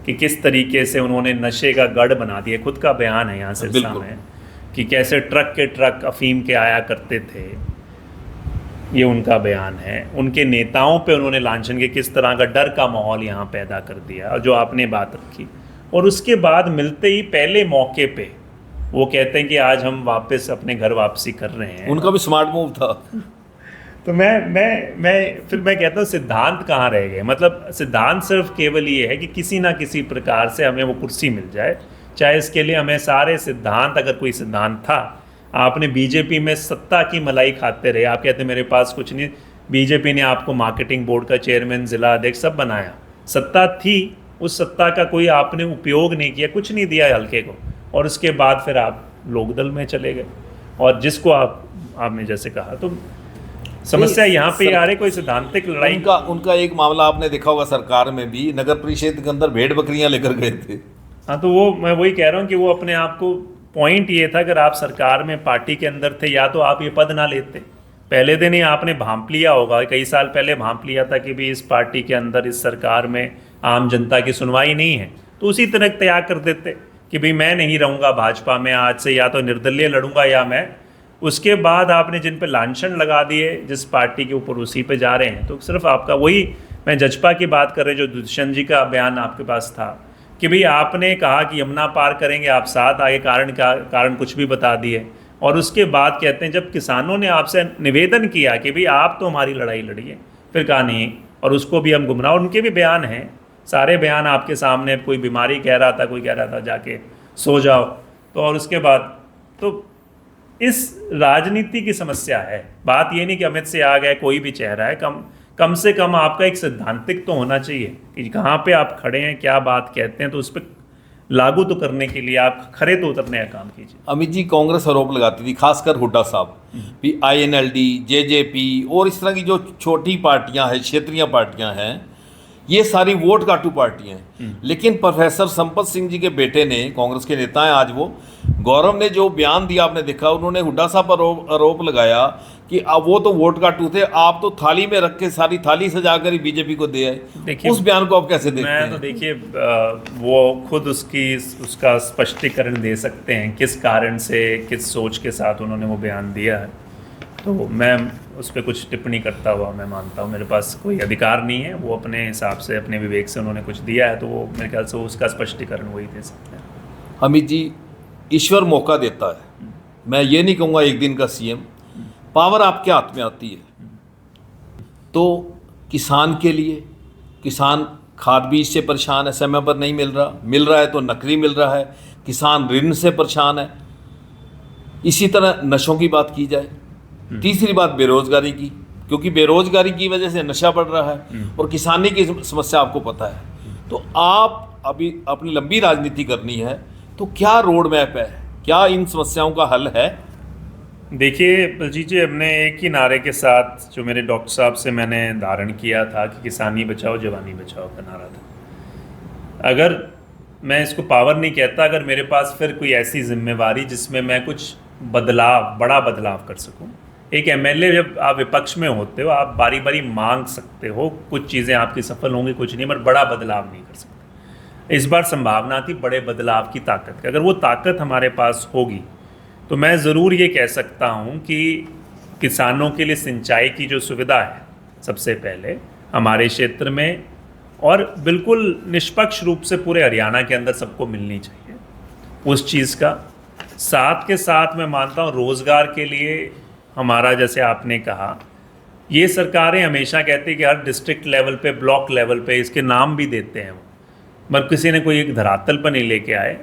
कि किस तरीके से उन्होंने नशे का गढ़ बना दिया। खुद का बयान है यहाँ सिरसा में कि कैसे ट्रक के ट्रक अफीम के आया करते थे, ये उनका बयान है। उनके नेताओं पे उन्होंने लांछन के किस तरह का डर का माहौल यहाँ पैदा कर दिया, और जो आपने बात रखी, और उसके बाद मिलते ही पहले मौके पे वो कहते हैं कि आज हम वापस अपने घर वापसी कर रहे हैं। उनका भी स्मार्ट मूव था। तो मैं कहता हूँ सिद्धांत कहाँ रह गए। मतलब सिद्धांत सिर्फ केवल ये है कि किसी ना किसी प्रकार से हमें वो कुर्सी मिल जाए, चाहे इसके लिए हमें सारे सिद्धांत, अगर कोई सिद्धांत था। आपने बीजेपी में सत्ता की मलाई खाते रहे, आप कहते मेरे पास कुछ नहीं। बीजेपी ने आपको मार्केटिंग बोर्ड का चेयरमैन, जिला अध्यक्ष सब बनाया, सत्ता थी, उस सत्ता का कोई आपने उपयोग नहीं किया, कुछ नहीं दिया हल्के को, और उसके बाद फिर आप लोकदल में चले गए, और जिसको आपने जैसे कहा, तो समस्या यहाँ पे आ रही कोई सिद्धांतिक लड़ाई। उनका एक मामला आपने देखा होगा, सरकार में भी नगर परिषद के अंदर भेड़ बकरियां लेकर गए थे। हाँ, तो वो मैं वही कह रहा हूँ कि वो अपने आप को, पॉइंट ये था अगर आप सरकार में पार्टी के अंदर थे, या तो आप ये पद ना लेते। पहले दिन ही आपने भांप लिया होगा, कई साल पहले भांप लिया था कि भी इस पार्टी के अंदर, इस सरकार में आम जनता की सुनवाई नहीं है, तो उसी तरह त्याग कर देते कि भाई मैं नहीं रहूँगा भाजपा में आज से, या तो निर्दलीय लड़ूंगा या मैं। उसके बाद आपने जिन पे लांछन लगा दिए, जिस पार्टी के ऊपर उसी पे जा रहे हैं, तो सिर्फ आपका वही, मैं जजपा की बात कर रहे, जो दुष्यंत जी का बयान आपके पास था कि भाई आपने कहा कि यमुना पार करेंगे, आप साथ आगे, कारण कुछ भी बता दिए, और उसके बाद कहते हैं जब किसानों ने आपसे निवेदन किया कि भाई आप तो हमारी लड़ाई लड़िए, फिर कहा नहीं, और उसको भी हम गुमराह। उनके भी बयान हैं, सारे बयान आपके सामने, कोई बीमारी कह रहा था, कोई कह रहा था जाके सो जाओ, तो और उसके बाद तो इस राजनीति की समस्या है। बात ये नहीं कि अमित से आ गए, कोई भी चेहरा है, कम से कम आपका एक सैद्धांतिक तो होना चाहिए कि कहाँ पे आप खड़े हैं, क्या बात कहते हैं, तो उस पर लागू तो करने के लिए आप खरे तो उतरने का काम कीजिए। अमित जी, कांग्रेस आरोप लगाती थी, खासकर हुड्डा साहब भी, INLD, JJP और इस तरह की जो छोटी पार्टियां हैं, क्षेत्रीय पार्टियां हैं, ये सारी वोट काटू पार्टियां हैं। लेकिन प्रोफेसर संपत सिंह जी के बेटे ने, कांग्रेस के नेता हैं आज वो, गौरव ने जो बयान दिया आपने देखा, उन्होंने हुड्डा साहब पर आरोप लगाया कि अब वो तो वोट काटू थे, आप तो थाली में रख के सारी थाली सजा कर ही बीजेपी को दे आए। उस बयान को आप कैसे देखते हैं? मैं तो देखिए, वो खुद उसका स्पष्टीकरण दे सकते हैं, किस कारण से, किस सोच के साथ उन्होंने वो बयान दिया है। तो मैं उस पर कुछ टिप्पणी करता हुआ मैं मानता हूँ मेरे पास कोई अधिकार नहीं है। वो अपने हिसाब से, अपने विवेक से उन्होंने कुछ दिया है, तो वो मेरे ख्याल से उसका स्पष्टीकरण वही दे सकते हैं। अमित जी, ईश्वर मौका देता है, मैं ये नहीं कहूँगा एक दिन का CM, पावर आपके हाथ में आती है तो किसान के लिए, किसान खाद बीज से परेशान है, समय पर नहीं मिल रहा है तो नकली मिल रहा है, किसान ऋण से परेशान है। इसी तरह नशों की बात की जाए, तीसरी बात बेरोजगारी की, क्योंकि बेरोजगारी की वजह से नशा बढ़ रहा है और किसानी की समस्या आपको पता है। तो आप अभी अपनी लंबी राजनीति करनी है, तो क्या रोड मैप है, क्या इन समस्याओं का हल है? देखिए बलजीत जी, हमने एक ही नारे के साथ, जो मेरे डॉक्टर साहब से मैंने धारण किया था कि किसानी बचाओ जवानी बचाओ का नारा था। अगर मैं इसको पावर नहीं कहता, अगर मेरे पास फिर कोई ऐसी जिम्मेवारी जिसमें मैं कुछ बदलाव, बड़ा बदलाव कर सकूं। एक MLA जब आप विपक्ष में होते हो, आप बारी बारी मांग सकते हो, कुछ चीज़ें आपकी सफल होंगी, कुछ नहीं, पर बड़ा बदलाव नहीं कर सकते। इस बार संभावना थी बड़े बदलाव की ताकत की। अगर वो ताकत हमारे पास होगी तो मैं ज़रूर ये कह सकता हूँ कि किसानों के लिए सिंचाई की जो सुविधा है सबसे पहले हमारे क्षेत्र में, और बिल्कुल निष्पक्ष रूप से पूरे हरियाणा के अंदर सबको मिलनी चाहिए उस चीज़ का। साथ के साथ मैं मानता हूँ रोज़गार के लिए हमारा, जैसे आपने कहा, ये सरकारें हमेशा कहती है कि हर डिस्ट्रिक्ट लेवल पे, ब्लॉक लेवल पे इसके नाम भी देते हैं, मगर किसी ने कोई एक धरातल पर नहीं लेके आए।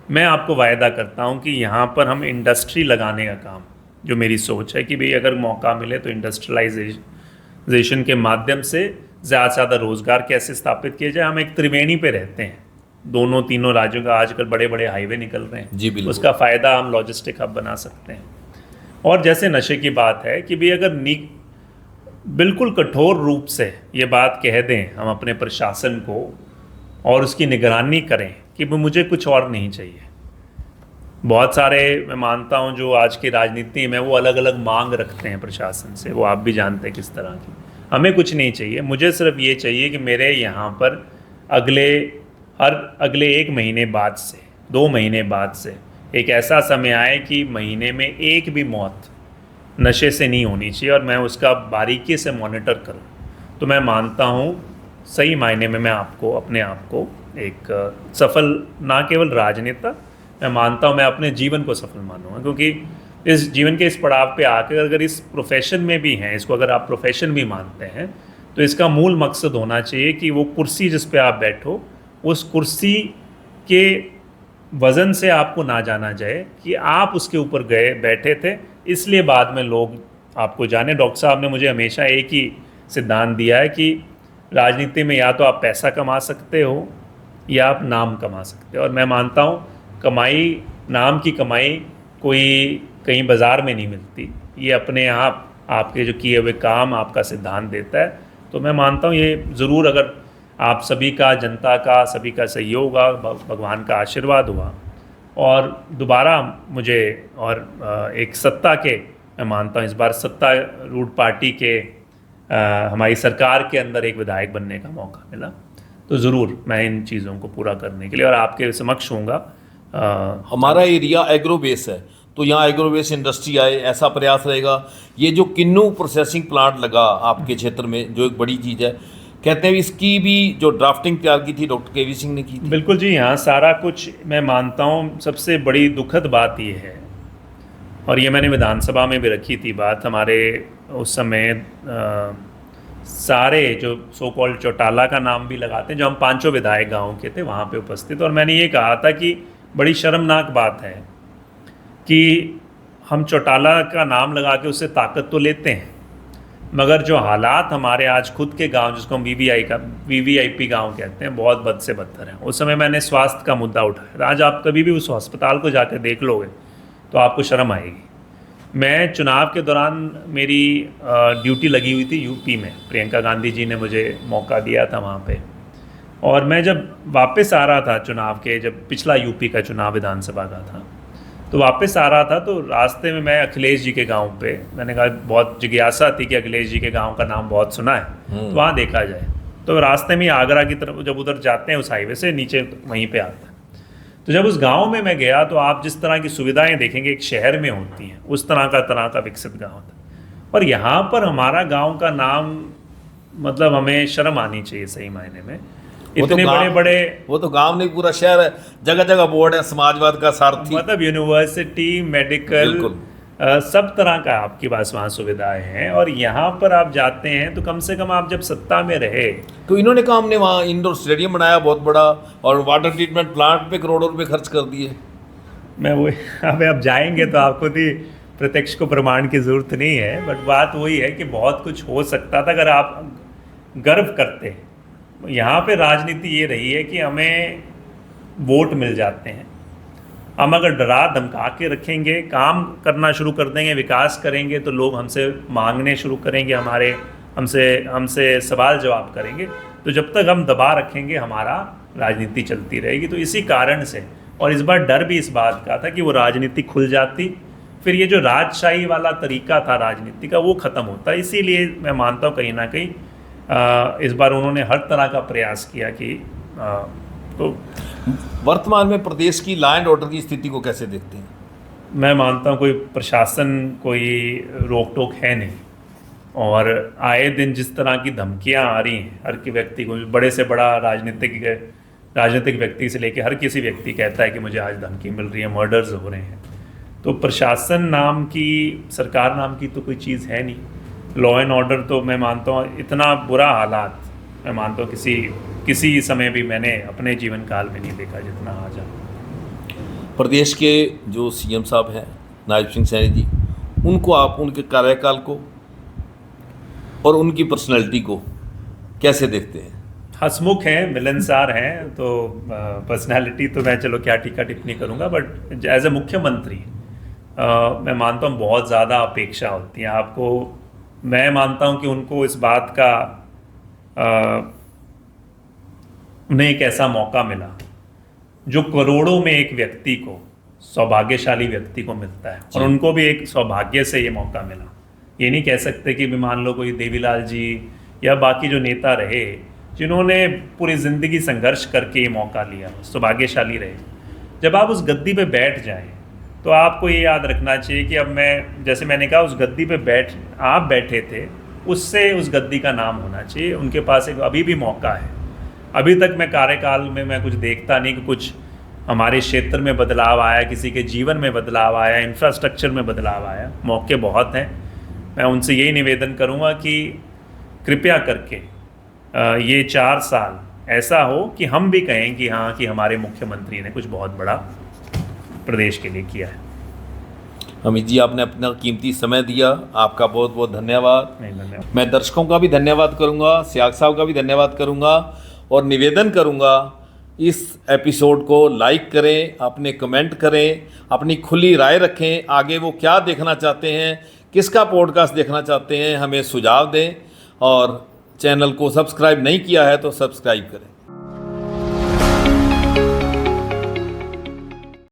मैं आपको वायदा करता हूँ कि यहाँ पर हम इंडस्ट्री लगाने का काम, जो मेरी सोच है कि भाई अगर मौका मिले तो इंडस्ट्रियलाइजेशन के माध्यम से ज़्यादा से ज़्यादा रोज़गार कैसे स्थापित किया जाए। हम एक त्रिवेणी पे रहते हैं, दोनों तीनों राज्यों का आजकल बड़े बड़े हाईवे निकल रहे हैं जी, बिल्कुल। उसका फ़ायदा हम लॉजिस्टिक हब बना सकते हैं। और जैसे नशे की बात है कि भाई अगर बिल्कुल कठोर रूप से ये बात कह दें हम अपने प्रशासन को और उसकी निगरानी करें कि मुझे कुछ और नहीं चाहिए। बहुत सारे मैं मानता हूँ जो आज की राजनीति में वो अलग अलग मांग रखते हैं प्रशासन से, वो आप भी जानते हैं किस तरह की। हमें कुछ नहीं चाहिए, मुझे सिर्फ ये चाहिए कि मेरे यहाँ पर अगले 1 महीने बाद से 2 महीने बाद से एक ऐसा समय आए कि महीने में एक भी मौत नशे से नहीं होनी चाहिए और मैं उसका बारीकी से मॉनिटर करूं। तो मैं मानता हूं सही मायने में मैं अपने आप को एक सफल, ना केवल राजनेता, मैं मानता हूं मैं अपने जीवन को सफल मानूंगा, क्योंकि इस जीवन के इस पड़ाव पे आकर अगर इस प्रोफेशन में भी हैं, इसको अगर आप प्रोफेशन भी मानते हैं, तो इसका मूल मकसद होना चाहिए कि वो कुर्सी जिस पे आप बैठो, उस कुर्सी के वज़न से आपको ना जाना जाए कि आप उसके ऊपर बैठे थे, इसलिए बाद में लोग आपको जाने। डॉक्टर साहब ने मुझे हमेशा एक ही सिद्धांत दिया है कि राजनीति में या तो आप पैसा कमा सकते हो या आप नाम कमा सकते हो, और मैं मानता हूँ नाम की कमाई कोई कहीं बाज़ार में नहीं मिलती, ये अपने आप आपके जो किए हुए काम आपका सिद्धांत देता है। तो मैं मानता हूँ ये ज़रूर अगर आप सभी का, जनता का, सभी का सहयोग हुआ, भगवान का आशीर्वाद हुआ और दोबारा मुझे और एक सत्ता के, मैं मानता हूँ इस बार सत्तारूढ़ पार्टी के हमारी सरकार के अंदर एक विधायक बनने का मौका मिला, तो ज़रूर मैं इन चीज़ों को पूरा करने के लिए और आपके समक्ष होऊंगा। हमारा एरिया एग्रो बेस है, तो यहाँ एग्रो बेस इंडस्ट्री आए, ऐसा प्रयास रहेगा। ये जो किन्नू प्रोसेसिंग प्लांट लगा आपके क्षेत्र में, जो एक बड़ी चीज़ है, कहते हैं इसकी भी जो ड्राफ्टिंग तैयार की थी डॉक्टर केवी सिंह ने की थी। बिल्कुल जी, यहाँ सारा कुछ मैं मानता हूँ सबसे बड़ी दुखद बात ये है, और ये मैंने विधानसभा में भी रखी थी बात, हमारे उस समय सारे जो सो कॉल्ड चौटाला का नाम भी लगाते हैं, जो हम 5 विधायक गाँव के थे वहाँ पे उपस्थित, और मैंने ये कहा था कि बड़ी शर्मनाक बात है कि हम चौटाला का नाम लगा के उससे ताकत तो लेते हैं, मगर जो हालात हमारे आज खुद के गांव, जिसको हम वीवीआईपी गांव कहते हैं, बहुत बद से बदतर हैं। उस समय मैंने स्वास्थ्य का मुद्दा उठाया। आज आप कभी भी उस अस्पताल को जाकर देख लोगे तो आपको शर्म आएगी। मैं चुनाव के दौरान मेरी ड्यूटी लगी हुई थी यूपी में, प्रियंका गांधी जी ने मुझे मौका दिया था वहाँ पे, और मैं जब वापस आ रहा था चुनाव के, जब पिछला यूपी का चुनाव विधानसभा का था, तो वापस आ रहा था तो रास्ते में मैं अखिलेश जी के गांव पे, मैंने कहा बहुत जिज्ञासा थी कि अखिलेश जी के गांव का नाम बहुत सुना है, तो वहाँ देखा जाए। तो रास्ते में आगरा की तरफ जब उधर जाते हैं उस हाईवे से नीचे वहीं पे आता है, तो जब उस गांव में मैं गया तो आप जिस तरह की सुविधाएं देखेंगे एक शहर में होती हैं, उस तरह का विकसित गाँव था। और यहाँ पर हमारा गाँव का नाम, मतलब हमें शर्म आनी चाहिए सही मायने में, इतने बड़े वो तो गांव नहीं पूरा शहर है, जगह जगह बोर्ड है, समाजवाद का सारथी, मतलब यूनिवर्सिटी, मेडिकल, सब तरह का आपके पास वहाँ सुविधाएं हैं। और यहाँ पर आप जाते हैं तो कम से कम आप जब सत्ता में रहे, तो इन्होंने कहा हमने वहाँ इंडोर स्टेडियम बनाया बहुत बड़ा और वाटर ट्रीटमेंट प्लांट पे करोड़ों रुपए खर्च कर दिए। मैं वो अब आप जाएंगे तो आपको भी प्रत्यक्ष को प्रमाण की जरूरत नहीं है, बट बात वही है कि बहुत कुछ हो सकता था अगर आप गर्व करते। यहाँ पे राजनीति ये रही है कि हमें वोट मिल जाते हैं, हम अगर डरा धमका के रखेंगे, काम करना शुरू कर देंगे, विकास करेंगे, तो लोग हमसे मांगने शुरू करेंगे, हमसे सवाल जवाब करेंगे। तो जब तक हम दबा रखेंगे हमारा राजनीति चलती रहेगी। तो इसी कारण से, और इस बार डर भी इस बात का था कि वो राजनीति खुल जाती, फिर ये जो राजशाही वाला तरीका था राजनीति का वो ख़त्म होता। इसीलिए मैं मानता हूँ कहीं ना कहीं इस बार उन्होंने हर तरह का प्रयास किया कि तो वर्तमान में प्रदेश की लॉ एंड ऑर्डर की स्थिति को कैसे देखते हैं? मैं मानता हूँ कोई प्रशासन, कोई रोक टोक है नहीं। और आए दिन जिस तरह की धमकियां आ रही हैं हर की व्यक्ति को, बड़े से बड़ा राजनीतिक व्यक्ति से लेकर हर किसी व्यक्ति कहता है कि मुझे आज धमकी मिल रही है, मर्डर्स हो रहे हैं। तो प्रशासन नाम की, सरकार नाम की तो कोई चीज़ है नहीं। लॉ एंड ऑर्डर तो मैं मानता हूँ इतना बुरा हालात मैं मानता हूँ किसी समय भी मैंने अपने जीवन काल में नहीं देखा जितना आज है। प्रदेश के जो सीएम साहब हैं नायब सिंह सैनी जी, उनको आप उनके कार्यकाल को और उनकी पर्सनैलिटी को कैसे देखते हैं? हंसमुख हैं, मिलनसार हैं, तो पर्सनालिटी तो मैं चलो क्या टीका टिप्पणी करूंगा, बट एज ए मुख्यमंत्री मैं मानता हूँ बहुत ज़्यादा अपेक्षा होती है आपको। मैं मानता हूँ कि उनको इस बात का उन्हें एक ऐसा मौका मिला जो करोड़ों में एक व्यक्ति को, सौभाग्यशाली व्यक्ति को मिलता है, और उनको भी एक सौभाग्य से ये मौका मिला। ये नहीं कह सकते कि मान लो कोई देवीलाल जी या बाकी जो नेता रहे जिन्होंने पूरी ज़िंदगी संघर्ष करके ये मौका लिया, सौभाग्यशाली रहे। जब आप उस गद्दी पे बैठ जाएं तो आपको ये याद रखना चाहिए कि अब जैसे मैंने कहा, उस गद्दी पे आप बैठे थे, उससे उस गद्दी का नाम होना चाहिए। उनके पास एक अभी भी मौका है। अभी तक मैं कार्यकाल में मैं कुछ देखता नहीं कि कुछ हमारे क्षेत्र में बदलाव आया, किसी के जीवन में बदलाव आया, इंफ्रास्ट्रक्चर में बदलाव आया। मौके बहुत हैं। मैं उनसे यही निवेदन करूँगा कि कृपया करके ये 4 साल ऐसा हो कि हम भी कहें कि हाँ, कि हमारे मुख्यमंत्री ने कुछ बहुत बड़ा प्रदेश के लिए किया है। अमित जी, आपने अपना कीमती समय दिया, आपका बहुत बहुत धन्यवाद। धन्यवाद। मैं दर्शकों का भी धन्यवाद करूंगा, सियाग साहब का भी धन्यवाद करूंगा, और निवेदन करूंगा इस एपिसोड को लाइक करें, अपने कमेंट करें, अपनी खुली राय रखें। आगे वो क्या देखना चाहते हैं, किसका पॉडकास्ट देखना चाहते हैं, हमें सुझाव दें। और चैनल को सब्सक्राइब नहीं किया है तो सब्सक्राइब करें।